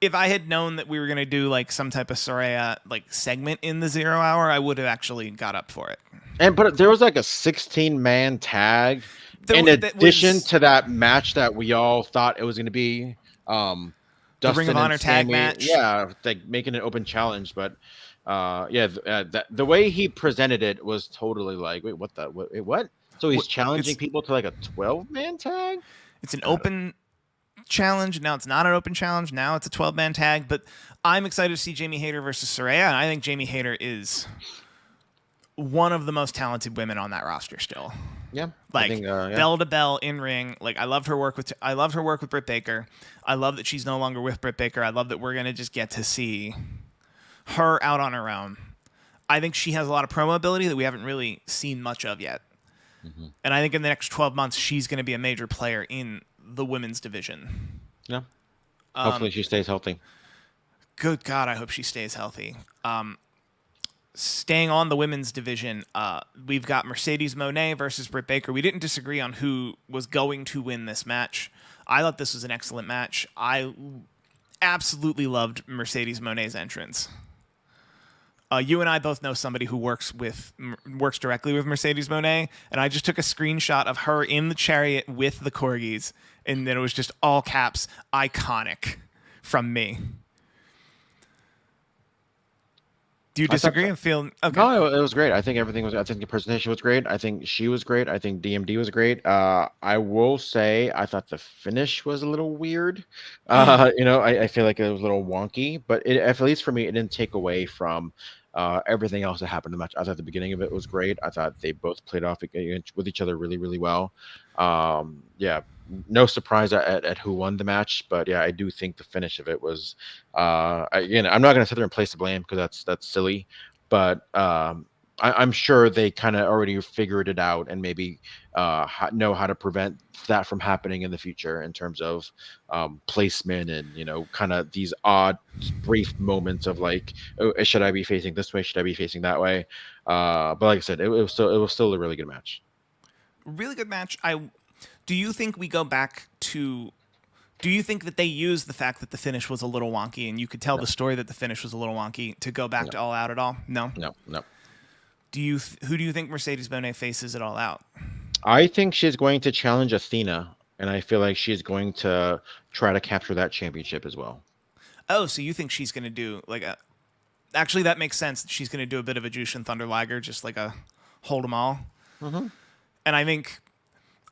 if I had known that we were going to do like some type of Soraya like segment in the 0 Hour, I would have actually got up for it. But there was like a 16-man tag. In addition to that match that we all thought it was going to be, the Ring of Honor tag match, like making an open challenge. But the way he presented it was totally like, wait, what? So he's challenging people to like a 12-man tag. It's an open challenge. Now it's not an open challenge. Now it's a 12-man tag. But I'm excited to see Jamie Hayter versus Soraya, and I think Jamie Hayter is one of the most talented women on that roster still. Yeah, like bell to bell in ring. Like I love her work with Britt Baker. I love that she's no longer with Britt Baker. I love that we're gonna just get to see her out on her own. I think she has a lot of promo ability that we haven't really seen much of yet. Mm-hmm. And I think in the next 12 months she's going to be a major player in the women's division. Yeah. Hopefully she stays healthy. Good God, I hope she stays healthy. staying on the women's division, we've got Mercedes Moné versus Britt Baker. We didn't disagree on who was going to win this match. I thought this was an excellent match. I absolutely loved Mercedes Moné's entrance. You and I both know somebody who works directly with Mercedes Moné, and I just took a screenshot of her in the chariot with the corgis, and then it was just all caps, iconic, from me. Do you disagree and feel okay? No, it was great. I think everything was. I think the presentation was great. I think she was great. I think DMD was great. I will say I thought the finish was a little weird. I feel like it was a little wonky, but at least for me, it didn't take away from everything else that happened in the match. I thought the beginning of it was great. I thought they both played off with each other really, really well. Yeah, no surprise at who won the match, but yeah, I do think the finish of it was. Again, I'm not going to sit there and place the blame because that's silly, but I'm sure they kind of already figured it out and maybe know how to prevent that from happening in the future in terms of placement and kind of these odd brief moments of like, oh, should I be facing this way? Should I be facing that way? But like I said, it was still a really good match. Really good match. Do you think we go back to? Do you think that they used the fact that the finish was a little wonky, and you could tell the story that the finish was a little wonky to go back to All Out at all? No. No. Who do you think Mercedes Moné faces at All Out? I think she's going to challenge Athena, and I feel like she's going to try to capture that championship as well. Oh, so you think she's going to do like a? Actually, that makes sense. She's going to do a bit of a Jushin Thunder Liger, just like a hold 'em all. Mm-hmm. And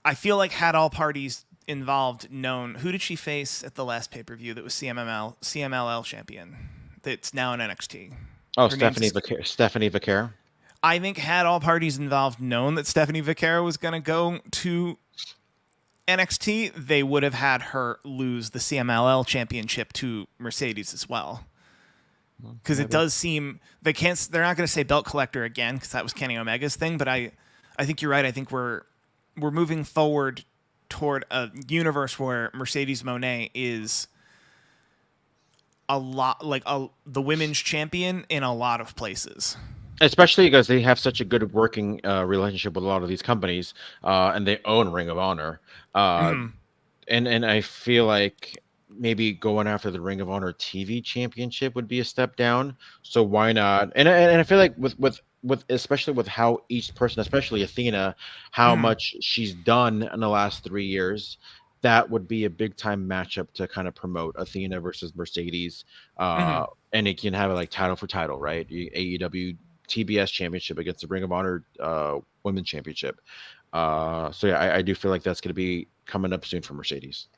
I feel like had all parties involved known, who did she face at the last pay-per-view that was CMLL champion that's now in NXT? Oh, Stephanie Vaquera. I think had all parties involved known that Stephanie Vaquera was going to go to NXT, they would have had her lose the CMLL championship to Mercedes as well. Because it does seem they're not going to say belt collector again because that was Kenny Omega's thing, but I think you're right. I think we're moving forward toward a universe where Mercedes Moné is a lot like the women's champion in a lot of places. Especially because they have such a good working relationship with a lot of these companies, and they own Ring of Honor. And I feel like maybe going after the Ring of Honor TV championship would be a step down. So why not? And I feel like with especially with how each person, especially Athena, how much she's done in the last 3 years, that would be a big time matchup to kind of promote Athena versus Mercedes. And it can have it like title for title, right? AEW TBS championship against the Ring of Honor Women's Championship. So yeah, I do feel like that's going to be coming up soon for Mercedes.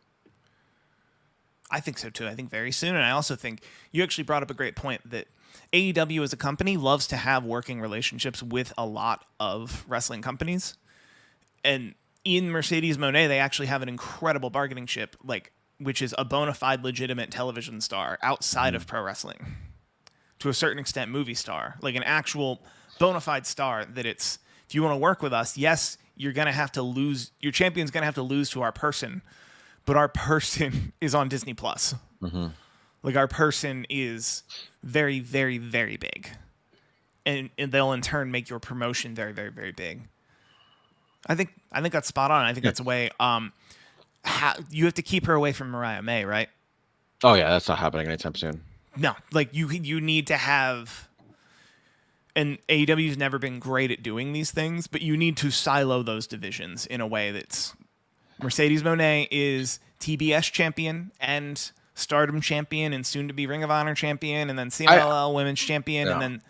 I think so too. I think very soon. And I also think you actually brought up a great point that AEW as a company loves to have working relationships with a lot of wrestling companies. And in Mercedes Moné, they actually have an incredible bargaining chip, which is a bona fide legitimate television star outside of pro wrestling. To a certain extent, movie star, like an actual bona fide star that it's, if you want to work with us, yes, you're going to have to lose, your champion's going to have to lose to our person, but our person is on Disney Plus. Like our person is very, very, very big. And they'll in turn make your promotion very, very, very big. I think that's spot on. I think that's a way, you have to keep her away from Mariah May, right? Oh yeah, that's not happening anytime soon. No, like you need to have, and AEW's never been great at doing these things, but you need to silo those divisions in a way that's Mercedes Moné is TBS champion and Stardom champion and soon to be Ring of Honor champion and then CMLL Women's champion and then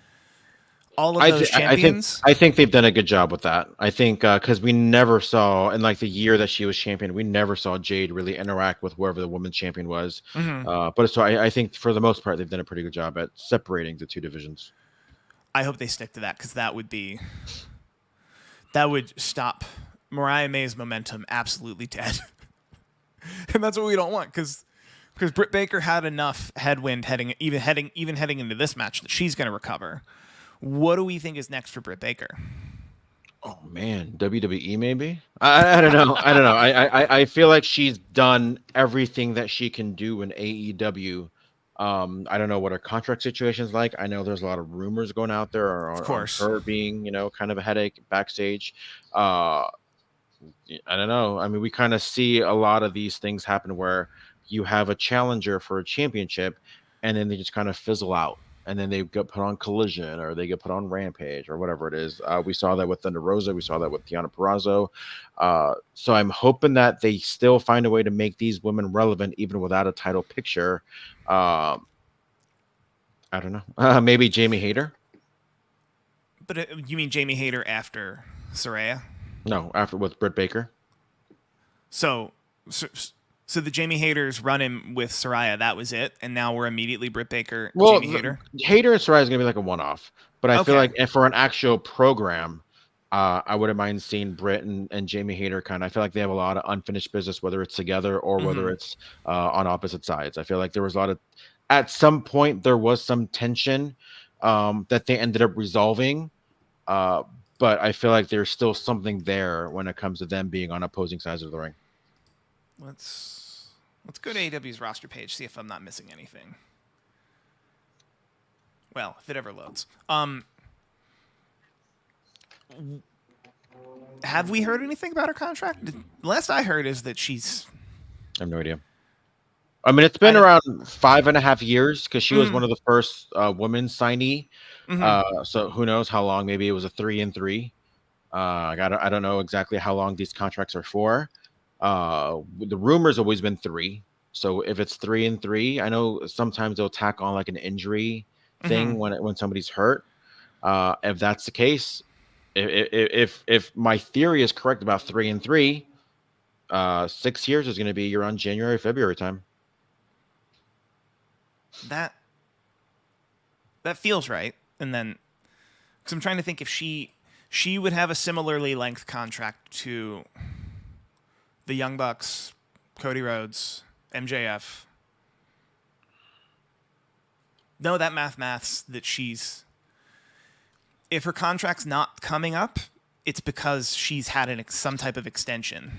all of those champions. I think they've done a good job with that. I think because we never saw in like the year that she was champion, we never saw Jade really interact with whoever the women's champion was. But so I think for the most part, they've done a pretty good job at separating the two divisions. I hope they stick to that because that would stop Mariah May's momentum absolutely dead. And that's what we don't want because Britt Baker had enough headwind heading into this match that she's going to recover. What do we think is next for Britt Baker? Oh man, WWE maybe. I don't know. I feel like she's done everything that she can do in AEW I don't know what her contract situation is like. I know there's a lot of rumors going out there Of on course. her being, kind of a headache backstage. Uh, I don't know. I mean, we kind of see a lot of these things happen where you have a challenger for a championship, and then they just kind of fizzle out, and then they get put on Collision or they get put on Rampage or whatever it is. We saw that with Thunder Rosa. We saw that with Tiana Perazzo. So I'm hoping that they still find a way to make these women relevant even without a title picture. Um, I don't know. Maybe Jamie Hayter. But you mean Jamie Hayter after Saraya? No, after with Britt Baker. So, so, so the Jamie Hayter's run in with Saraya, that was it, and now we're immediately Britt Baker, Well, Jamie Hayter. Hayter and Saraya is gonna be like a one-off, but I feel Okay. like if for an actual program, I wouldn't mind seeing Britt and Jamie Hayter kind of. I feel like they have a lot of unfinished business, whether it's together or whether Mm-hmm. it's on opposite sides. I feel like there was a lot of, at some point, there was some tension that they ended up resolving, uh, but I feel like there's still something there when it comes to them being on opposing sides of the ring. Let's go to AEW's roster page, see if I'm not missing anything. Well, if it ever loads. Have we heard anything about her contract? The last I heard is that she's. I have no idea. I mean, it's I been didn't. around 5.5 years because she was one Mm, of the first women signee. mm-hmm. So who knows how long? Maybe it was a 3-3. I don't know exactly how long these contracts are for. The rumor's always been 3. So if it's 3-3, I know sometimes they'll tack on like an injury Mm-hmm. thing when somebody's hurt. If that's the case, if my theory is correct about 3-3, 6 years is going to be around January, February time. That feels right. And then, because I'm trying to think if she would have a similarly length contract to the Young Bucks, Cody Rhodes, MJF. No, that maths that she's. If her contract's not coming up, it's because she's had some type of extension.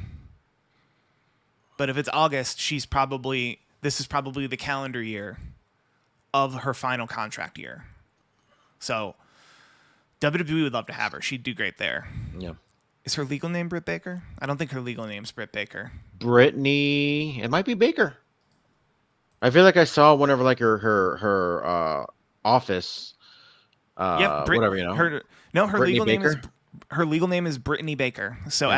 But if it's August, this is probably the calendar year of her final contract year. So WWE would love to have her. She'd do great there. Yeah. Is her legal name Britt Baker? I don't think her legal name's Britt Baker. Brittany, it might be Baker. I feel like I saw whenever like her office, Yep, whatever her Brittany legal name is Baker. Brittany Baker. So Yeah,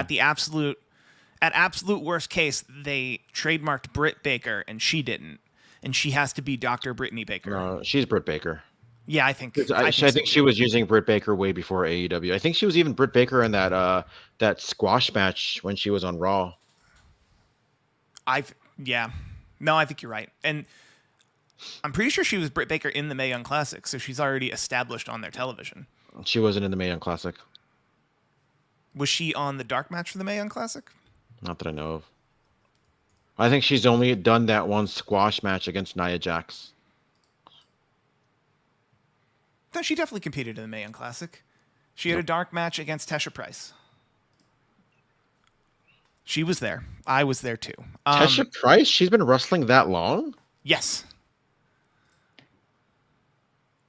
at absolute worst case, they trademarked Britt Baker and she didn't, and she has to be Dr. Brittany Baker. no, she's Britt Baker. Yeah, I think 'Cause I think I so think she too. was using Britt Baker way before AEW. I think she was even Britt Baker in that squash match when she was on Raw. Yeah, no, I think you're right, and I'm pretty sure she was Britt Baker in the Mae Young Classic, so she's already established on their television. She wasn't in the Mae Young Classic. Was she on the dark match for the Mae Young Classic? Not that I know of. I think she's only done that one squash match against Nia Jax. No, she definitely competed in the Mae Young Classic. She had a Nope. dark match against Tesha Price. She was there. I was there too. Tesha Price? She's been wrestling that long? Yes.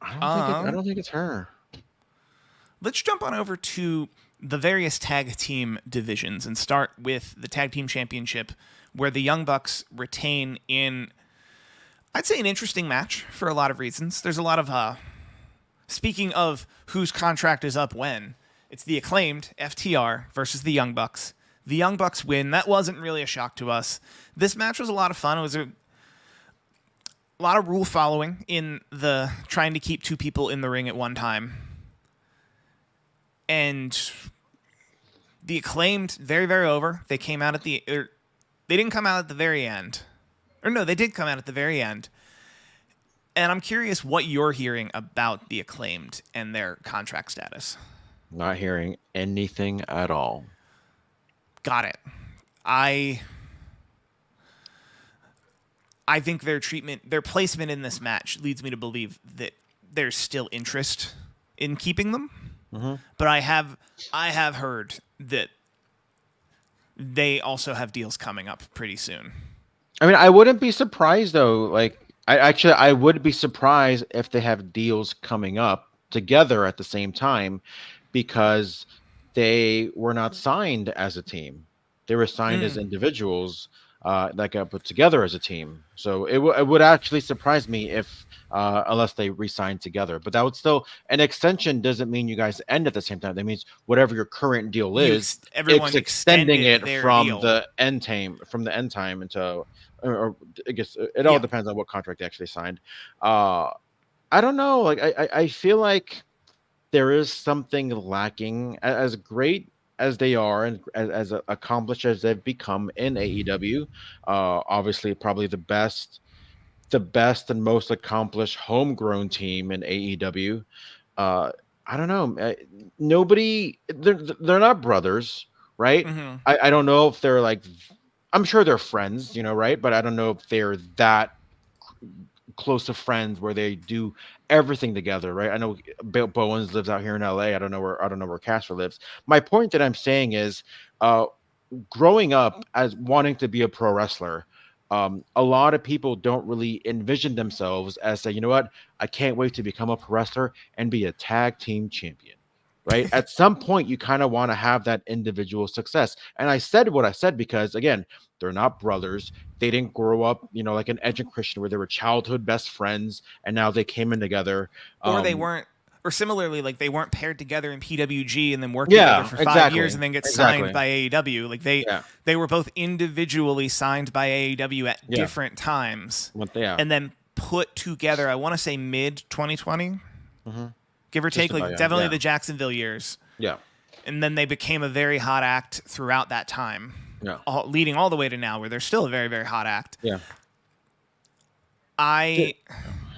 I Um, don't think it's her. let's jump on over to the various tag team divisions and start with the tag team championship, where the Young Bucks retain in, I'd say, an interesting match for a lot of reasons. There's a lot of speaking of whose contract is up when, it's the Acclaimed FTR versus the Young Bucks. The Young Bucks win. That wasn't really a shock to us. This match was a lot of fun. It was a lot of rule following in the trying to keep two people in the ring at one time. And the Acclaimed, very, very over. They came out they didn't come out at the very end. Or no, they did come out at the very end. And I'm curious what you're hearing about the Acclaimed and their contract status. Not hearing anything at all. Got it. I think their placement in this match leads me to believe that there's still interest in keeping them. Mm-hmm. But I have heard that they also have deals coming up pretty soon. I mean, I wouldn't be surprised though. Like, I would be surprised if they have deals coming up together at the same time, because they were not signed as a team. They were signed as Mm. individuals that got put together as a team. So it would actually surprise me if unless they re-signed together. But that would still, an extension doesn't mean you guys end at the same time. That means whatever your current deal is, it's Everyone extending extended it their from deal. the end time until, or I guess it all Yeah. depends on what contract they actually signed. Uh, I don't know. Like I feel like there is something lacking. As great as they are and as accomplished as they've become in AEW, obviously probably the best and most accomplished homegrown team in AEW. Uh, I don't know. Nobody. They're not brothers, right? Hmm. I don't know if they're like. I'm sure they're friends, right? But I don't know if they're that close to friends where they do everything together, right? I know Bill Bowens lives out here in LA. I don't know where Casper lives. My point that I'm saying is, uh, growing up as wanting to be a pro wrestler, a lot of people don't really envision themselves as say, you know what, I can't wait to become a pro wrestler and be a tag team champion. Right. At some point, you kind of want to have that individual success. And I said what I said because, again, they're not brothers. They didn't grow up, like an Edge and Christian, where they were childhood best friends and now they came in together. Or they Um, weren't, or similarly, like they weren't paired together in PWG and then worked together yeah, for 5 years exactly. and then get signed Exactly. by AEW. Like Yeah. they were both individually signed by AEW at Yeah. different times, Yeah. and then put together. I want to say mid 2020, Hmm. give or Just take, about. like Yeah. definitely Yeah. the Jacksonville years. Yeah. And then they became a very hot act throughout that time, Yeah. leading all the way to now, where they're still a very, very hot act. Yeah. I,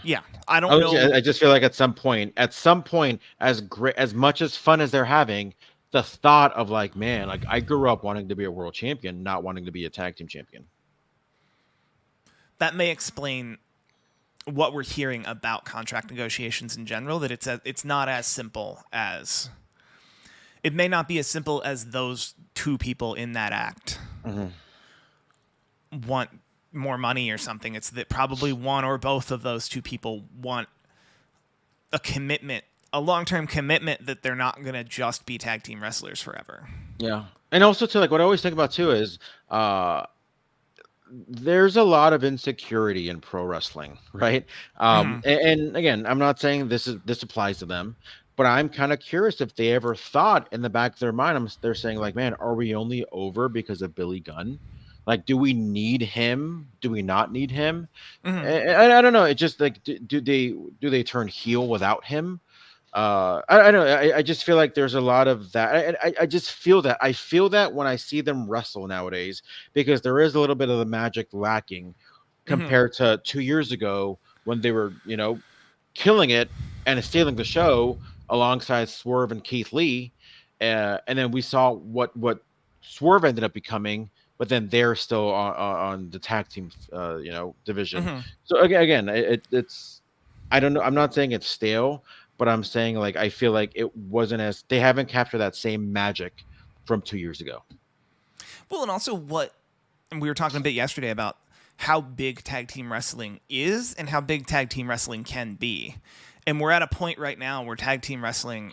yeah, I I don't was- know. I just feel like at some point, as great as much as fun as they're having, the thought of like, man, like I grew up wanting to be a world champion, not wanting to be a tag team champion. That may explain what we're hearing about contract negotiations in general. That it's not as simple as it may not be as simple as those two people in that act Hmm. want more money or something. It's that probably one or both of those two people want a commitment, a long-term commitment that they're not going to just be tag team wrestlers forever. Yeah, and also too, like what I always think about too is, uh, there's a lot of insecurity in pro wrestling, right? Hmm. And again, I'm not saying this applies to them, but I'm kind of curious if they ever thought in the back of their mind, they're saying like, man, are we only over because of Billy Gunn? Like, do we need him? Do we not need him? Hmm. I don't know. It just like, do they turn heel without him? I don't know. I just feel like there's a lot of that. I just feel that. I feel that when I see them wrestle nowadays, because there is a little bit of the magic lacking Hmm. compared to 2 years ago when they were, killing it and stealing the show alongside Swerve and Keith Lee. And then we saw what Swerve ended up becoming, but then they're still on the tag team, division. Hmm. So again, it's, I don't know. I'm not saying it's stale, but I'm saying like I feel like it wasn't as, they haven't captured that same magic from 2 years ago. Well, and also and we were talking a bit yesterday about how big tag team wrestling is and how big tag team wrestling can be. And we're at a point right now where tag team wrestling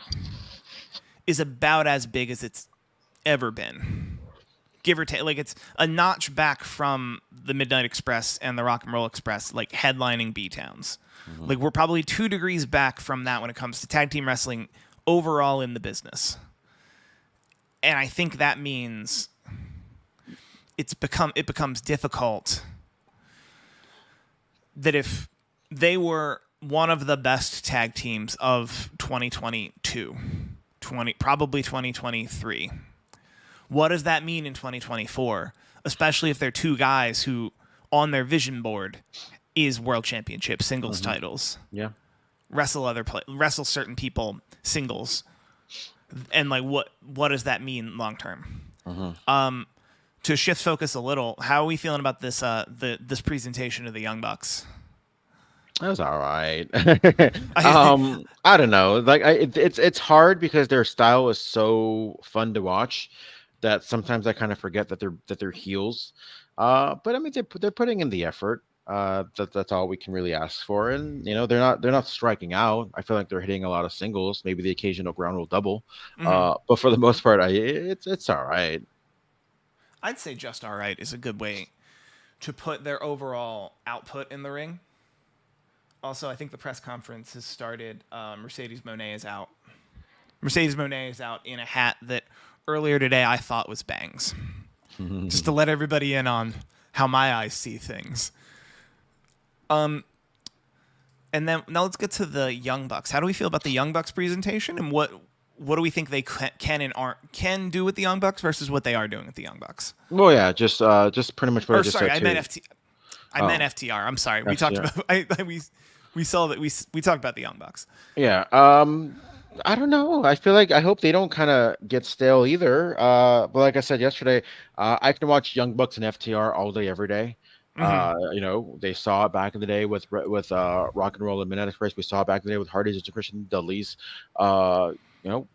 is about as big as it's ever been. Give or take, like it's a notch back from the Midnight Express and the Rock and Roll Express, like headlining B towns. Hmm. Like we're probably 2 degrees back from that when it comes to tag team wrestling overall in the business. And I think that means it becomes difficult that if they were one of the best tag teams of 2022, probably 2023, what does that mean in 2024? Especially if they're two guys who, on their vision board, is world championship singles Hmm. titles, Yeah. wrestle certain people singles, and like what does that mean long term? Hmm. To shift focus a little, how are we feeling about this presentation of the Young Bucks? That was all right. I, I don't know. Like it's hard because their style is so fun to watch that sometimes I kind of forget that they're heels. But I mean they're putting in the effort. That's all we can really ask for. And they're not striking out. I feel like they're hitting a lot of singles, maybe the occasional ground rule double. Hmm. But for the most part, it's all right. I'd say just all right is a good way to put their overall output in the ring. Also, I think the press conference has started. Mercedes Monet is out. Mercedes Monet is out in a hat that earlier today I thought was bangs. Just to let everybody in on how my eyes see things. And then now let's get to the Young Bucks. How do we feel about the Young Bucks presentation, and what do we think they can and aren't can do with the Young Bucks versus what they are doing with the Young Bucks? Well, yeah, just pretty much what I Or just sorry, said too. I Oh, meant FTR. I'm sorry. We talked FTR. about we saw that we talked about the Young Bucks. Yeah. I don't know. I feel like I hope they don't kind of get stale either. But like I said yesterday, I can watch Young Bucks and FTR all day, every day. Hmm. They saw it back in the day with Rock and Roll and Midnight Express. We saw it back in the day with Hardy's and Christian Dudley's. Uh, you know,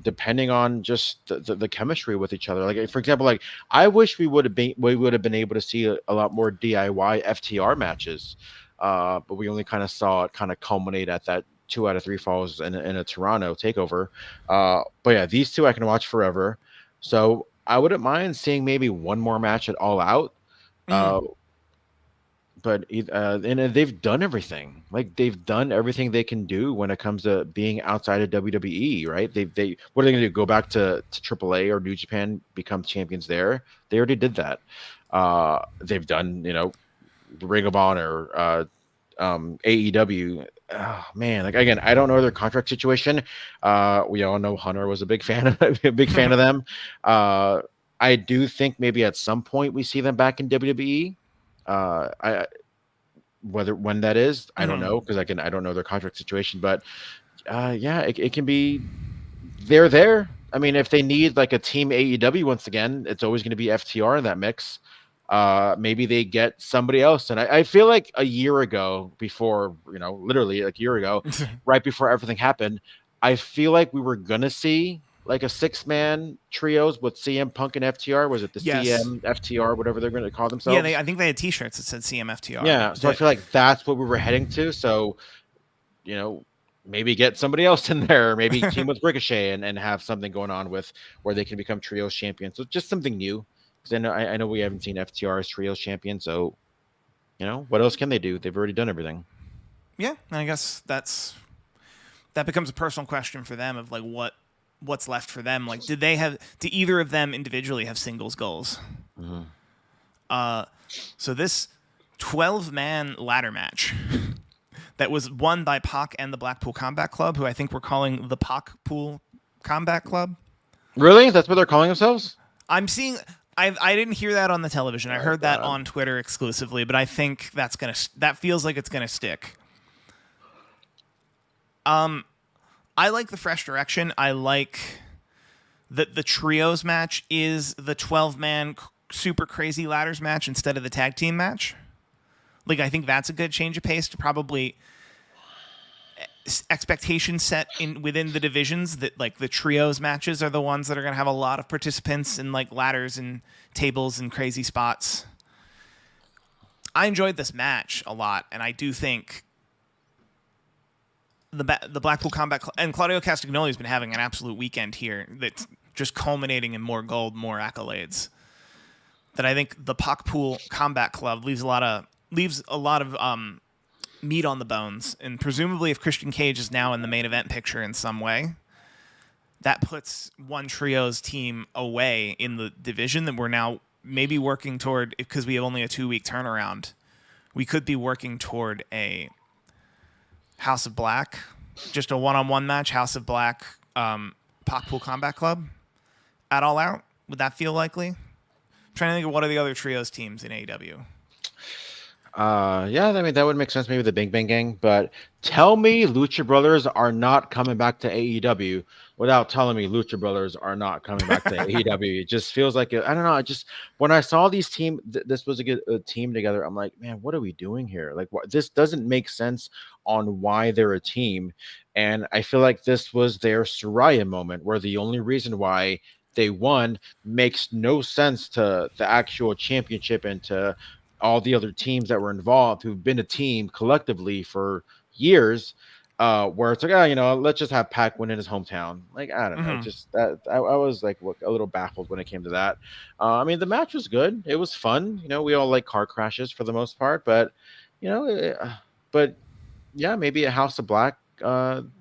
depending on just the chemistry with each other. Like for example, like I wish we would have been able to see a lot more DIY FTR matches, but we only kind of saw it kind of culminate at that 2 out of 3 falls in a Toronto takeover. But yeah, these two I can watch forever. So I wouldn't mind seeing maybe one more match at All Out. Hmm. Uh, and they've done everything. Like they've done everything they can do when it comes to being outside of WWE, right? They what are they going to do? Go back to AAA or New Japan, become champions there? They already did that. They've done, Ring of Honor, AEW. Oh, man, like again, I don't know their contract situation. We all know Hunter was a big fan of a big fan of them. I do think maybe at some point we see them back in WWE. I Whether when that is, I don't Hmm. know because I don't know their contract situation. But yeah, it can be they're there. I mean, if they need like a team AEW once again, it's always going to be FTR in that mix. Maybe they get somebody else. And I feel like a year ago, before, literally like a year ago, right before everything happened, I feel like we were gonna see like a 6-man trios with CM Punk and FTR. Was it the Yes. CM FTR, whatever they're going to call Yeah, themselves? I think they had T-shirts that said CMFTR. Yeah. So I That feel like that's what we were heading to. So, you know, maybe get somebody else in there, maybe team with Ricochet and have something going on with where they can become trios champions. So just something new. Because I know we haven't seen FTR as trios champion. So, what else can they do? They've already done everything. yeah, and I guess that becomes a personal question for them of like what's left for them. Like, did either of them individually have singles goals? Mhm. So this 12-man ladder match that was won by Pac and the Blackpool Combat Club, who I think we're calling the Pac-Pool Combat Club. Really? That's what they're calling themselves? I'm seeing. I didn't hear that on the television. I Oh, heard that God. on Twitter exclusively, but I think that feels like it's gonna stick. I like the fresh direction. I like that the trios match is the 12-man super crazy ladders match instead of the tag team match. Like, I think that's a good change of pace to probably expectation set in within the divisions, that like the trios matches are the ones that are going to have a lot of participants and like ladders and tables and crazy spots. I enjoyed this match a lot, and I do think the Blackpool Combat and Claudio Castagnoli has been having an absolute weekend here that's just culminating in more gold, more accolades. That I think the Pool Combat Club leaves a lot of meat on the bones, and presumably if Christian Cage is now in the main event picture in some way, that puts one trio's team away in the division that we're now maybe working toward, because we have only a 2-week turnaround. We could be working toward a House of Black, just a one-on-one match, House of Black, Pool Combat Club at All Out. Would that feel likely? I'm trying to think of what are the other trios teams in AEW. Yeah, I mean that would make sense. Maybe the Big Bang Gang, but tell me Lucha Brothers are not coming back to AEW without telling me Lucha Brothers are not coming back to AEW. It just feels like I don't know. I just when I saw these this was a team together. I'm like, man, what are we doing here? Like, this doesn't make sense on why they're a team, and I feel like this was their Soraya moment, where the only reason why they won makes no sense to the actual championship and to all the other teams that were involved who've been a team collectively for years, where it's like, oh, let's just have Pac win in his hometown. Like, I don't know, Mm-hmm. just that I was like a little baffled when it came to that. I mean, the match was good. It was fun. We all like car crashes for the most part, but you know, but yeah, maybe a House of Black kind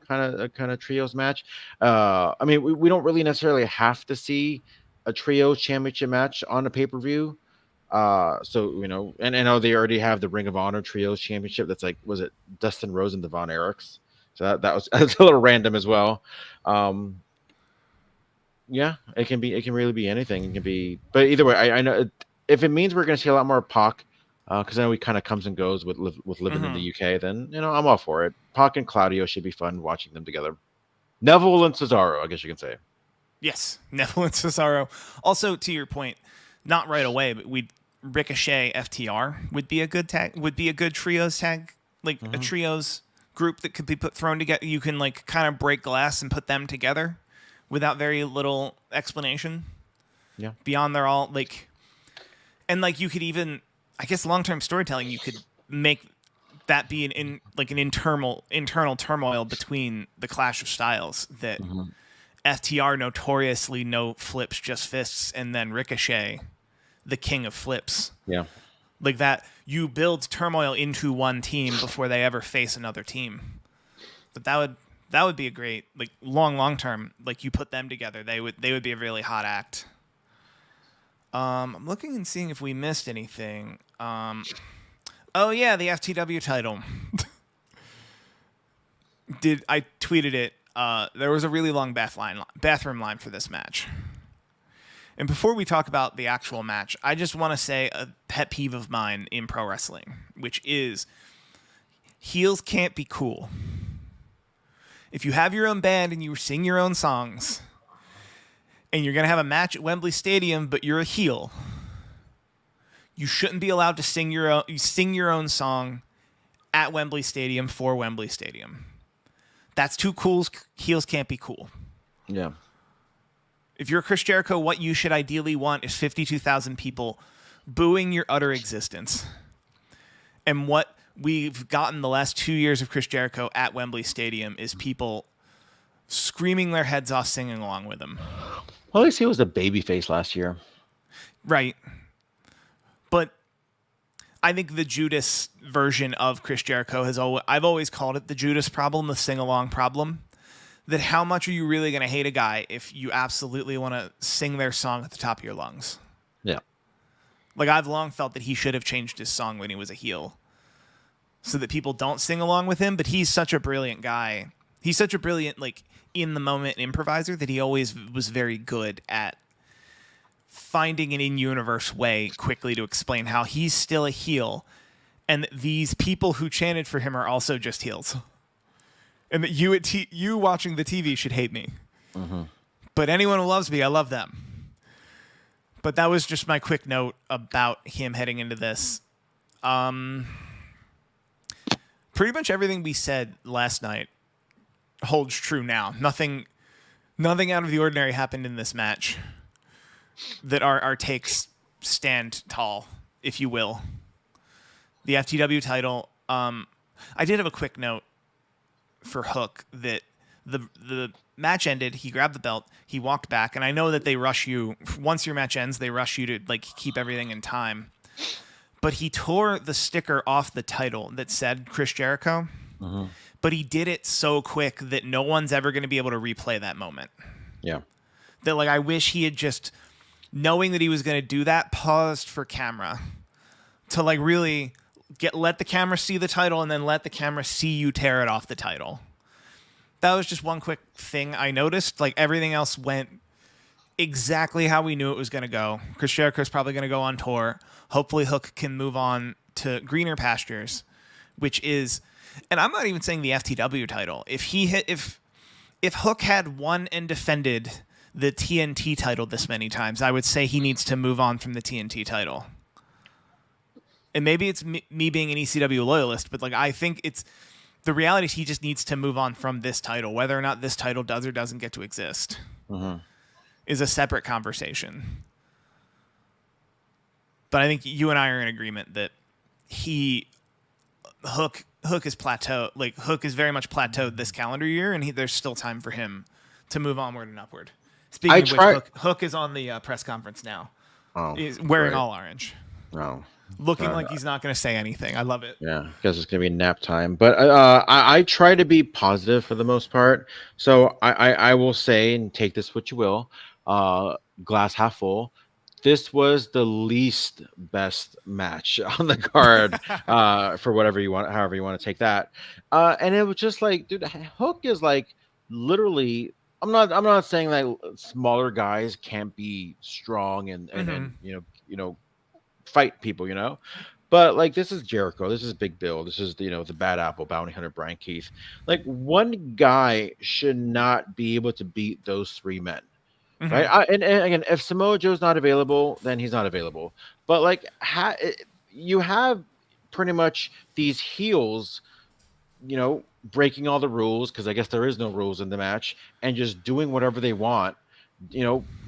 of trios match. I mean, we don't really necessarily have to see a trio championship match on a pay-per-view. So and I know they already have the Ring of Honor trios championship. That's like, was it Dustin Rose and Devon Eriks? So that was that's a little random as well. Yeah, it can really be anything. It can be, but either way, I know if it means we're going to see a lot more Pac, because I know he kind of comes and goes with living in the Mm-hmm. UK. Then I'm all for it. Pac and Claudio should be fun watching them together. Neville and Cesaro, I guess you can say. Yes, Neville and Cesaro. Also, to your point, not right away, but Ricochet FTR would be a good tag. Would be a good trios tag, like a Mm-hmm. trios group that could be thrown together. You can like kind of break glass and put them together without very little explanation. Yeah. Beyond they're all like, and like you could even, I guess, long term storytelling. You could make that be an internal turmoil between the clash of styles that Mm-hmm. FTR notoriously no flips, just fists, and then Ricochet, the king of flips. Yeah. Like that, you build turmoil into one team before they ever face another team. But that would be a great, like, long term. Like you put them together, they would be a really hot act. I'm looking and seeing if we missed anything. Oh yeah, the FTW title. I tweeted it. There was a really long bathroom line for this match. And before we talk about the actual match, I just want to say a pet peeve of mine in pro wrestling, which is heels can't be cool. If you have your own band and you sing your own songs, and you're going to have a match at Wembley Stadium, but you're a heel, you shouldn't be allowed to sing your own song at Wembley Stadium for Wembley Stadium. That's too cool. Heels can't be cool. Yeah. If you're Chris Jericho, what you should ideally want is 52,000 people booing your utter existence. And what we've gotten the last 2 years of Chris Jericho at Wembley Stadium is people screaming their heads off singing along with him. Well, at least he was a babyface last year. Right. But I think the Judas version of Chris Jericho I've always called it the Judas problem, the sing-along problem. That how much are you really going to hate a guy if you absolutely want to sing their song at the top of your lungs? Yeah. Like, I've long felt that he should have changed his song when he was a heel so that people don't sing along with him, but he's such a brilliant guy. He's such a brilliant, like, in-the-moment improviser that he always was very good at finding an in-universe way quickly to explain how he's still a heel and that these people who chanted for him are also just heels. And that you watching the TV should hate me. Mm-hmm. But anyone who loves me, I love them. But that was just my quick note about him heading into this. Pretty much everything we said last night holds true now. Nothing out of the ordinary happened in this match that our takes stand tall, if you will. The FTW title. I did have a quick note for Hook that the match ended. He grabbed the belt. He walked back, and I know that they rush you once your match ends. They rush you to like keep everything in time. But he tore the sticker off the title that said Chris Jericho. Mm-hmm. But he did it so quick that no one's ever going to be able to replay that moment. Yeah. That like I wish he had just, knowing that he was going to do that, paused for camera to like really let the camera see the title and then let the camera see you tear it off the title. That was just one quick thing I noticed. Like everything else went exactly how we knew it was going to go. Chris Jericho's probably going to go on tour. Hopefully Hook can move on to greener pastures, which is, and I'm not even saying the FTW title. If Hook had won and defended the TNT title this many times, I would say he needs to move on from the TNT title. And maybe it's me being an ECW loyalist, but like I think it's the reality is he just needs to move on from this title. Whether or not this title does or doesn't get to exist Mm-hmm. is a separate conversation. But I think you and I are in agreement that Hook is plateau. Like Hook is very much plateaued this calendar year, and there's still time for him to move onward and upward. I Speaking of which, try. Hook is on the press conference now. Oh, He's wearing great. all orange, No. looking like he's not going to say anything. I love it. Yeah, because it's gonna be nap time. But I try to be positive for the most part. So I will say, and take this what you will, glass half full. This was the least best match on the card, for whatever you want, however you want to take that. And it was just like, dude, Hook is like literally. I'm not saying that smaller guys can't be strong and fight people, but like this is Jericho, this is Big Bill, this is the Bad Apple, Bounty Hunter, Brian Keith. Like one guy should not be able to beat those three men, right? And again, if Samoa Joe's not available, then he's not available. But like, you have pretty much these heels, breaking all the rules because I guess there is no rules in the match and just doing whatever they want.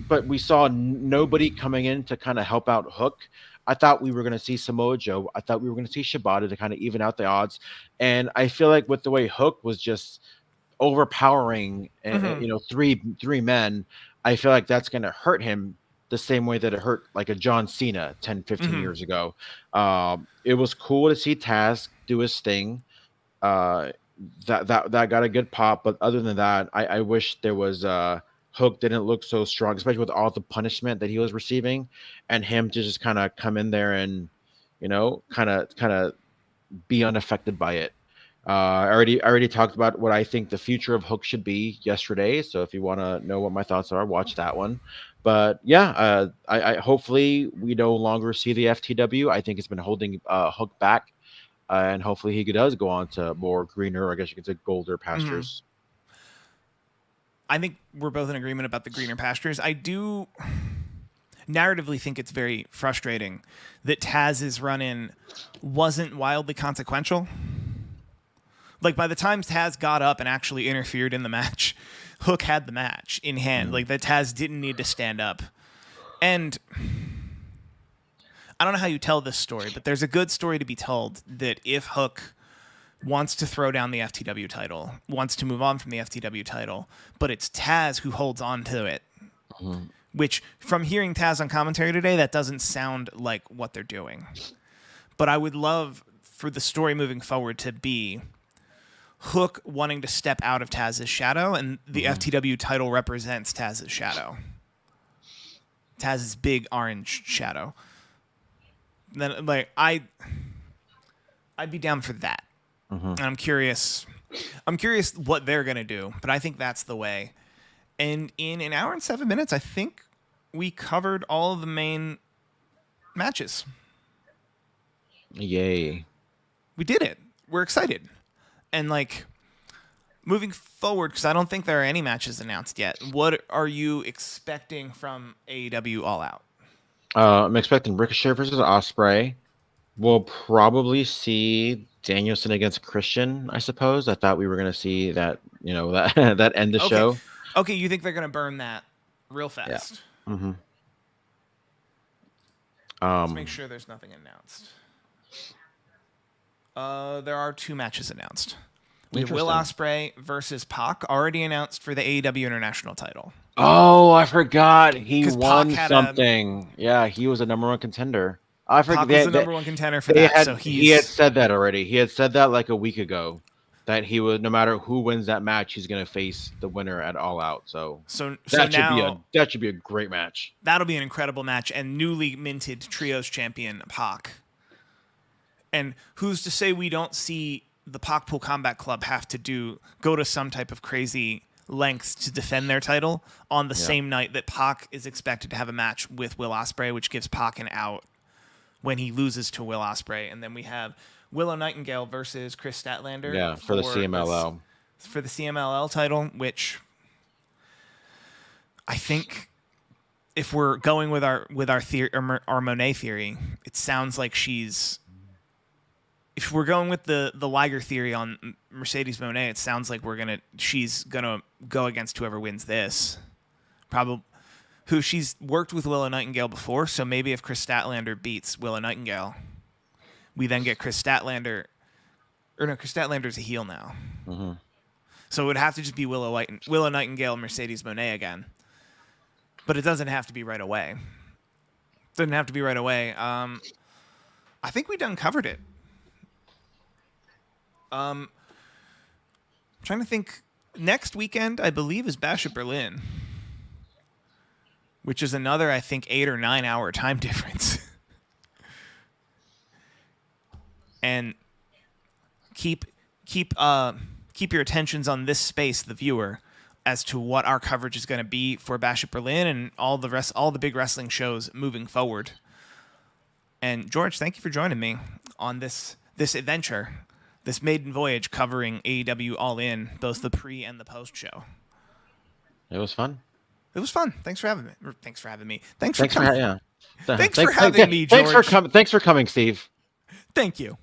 But we saw nobody coming in to kind of help out Hook. I thought we were going to see Samoa Joe. I thought we were going to see Shibata to kind of even out the odds. And I feel like with the way Hook was just overpowering, three men, I feel like that's going to hurt him the same way that it hurt like a John Cena 10, 15 years ago. It was cool to see Taz do his thing. That got a good pop, but other than that, I wish there was Hook didn't look so strong, especially with all the punishment that he was receiving, and him to just kind of come in there and kind of be unaffected by it. I already talked about what I think the future of Hook should be yesterday. So if you want to know what my thoughts are, watch that one. But yeah, I hopefully we no longer see the FTW. I think it's been holding Hook back. And hopefully he does go on to more greener, I guess you could say golder pastures. I think we're both in agreement about the greener pastures. I do narratively think it's very frustrating that Taz's run-in wasn't wildly consequential. Like by the time Taz got up and actually interfered in the match, Hook had the match in hand. Like that Taz didn't need to stand up. And I don't know how you tell this story, but there's a good story to be told that if Hook wants to throw down the FTW title, wants to move on from the FTW title, but it's Taz who holds on to it, which from hearing Taz on commentary today, that doesn't sound like what they're doing. But I would love for the story moving forward to be Hook wanting to step out of Taz's shadow, and the FTW title represents Taz's shadow. Taz's big orange shadow. Then like I'd be down for that. And I'm curious what they're gonna do, but I think that's the way. And in an hour and 7 minutes, I think we covered all of the main matches. Yay. We did it. We're excited. And like moving forward, because I don't think there are any matches announced yet, what are you expecting from AEW All Out? I'm expecting Ricochet versus Ospreay. We'll probably see Danielson against Christian, I suppose. I thought we were going to see that, that end the show. Okay, you think they're going to burn that real fast? Yeah. Let's make sure there's nothing announced. There are 2 matches announced. We have Will Ospreay versus Pac, already announced for the AEW International title. Oh, I forgot. He won something. Yeah, he was a number 1 contender. I forgot. Pac was the number 1 contender for that. He had said that already. He had said that like a week ago, that he would, no matter who wins that match, he's going to face the winner at All Out. So that should be a great match. That'll be an incredible match, and newly minted trios champion Pac. And who's to say we don't see the Pac-Pool Combat Club have to go to some type of crazy lengths to defend their title on the same night that Pac is expected to have a match with Will Ospreay, which gives Pac an out when he loses to Will Ospreay. And then we have Willow Nightingale versus Chris Statlander for the CMLL. For the CMLL title, which I think if we're going with our theory, our Monet theory, it sounds like she's. If we're going with the Liger theory on Mercedes Moné, it sounds like she's gonna go against whoever wins this. Probably who she's worked with Willow Nightingale before. So maybe if Chris Statlander beats Willow Nightingale, we then get Chris Statlander. Or no, Chris Statlander's a heel now. Mm-hmm. So it would have to just be Willow Nightingale, Mercedes Moné again. But it doesn't have to be right away. Doesn't have to be right away. I think we done covered it. Trying to think. Next weekend, I believe, is Bash at Berlin, which is another, I think, 8 or 9 hour time difference. And keep your attentions on this space, the viewer, as to what our coverage is going to be for Bash at Berlin and all the big wrestling shows moving forward. And George, thank you for joining me on this adventure, this maiden voyage covering AEW All In, both the pre and the post show. It was fun. It was fun. Thanks for having me. Thanks for having me. Thanks for having me, George. Thanks for coming, Steve. Thank you.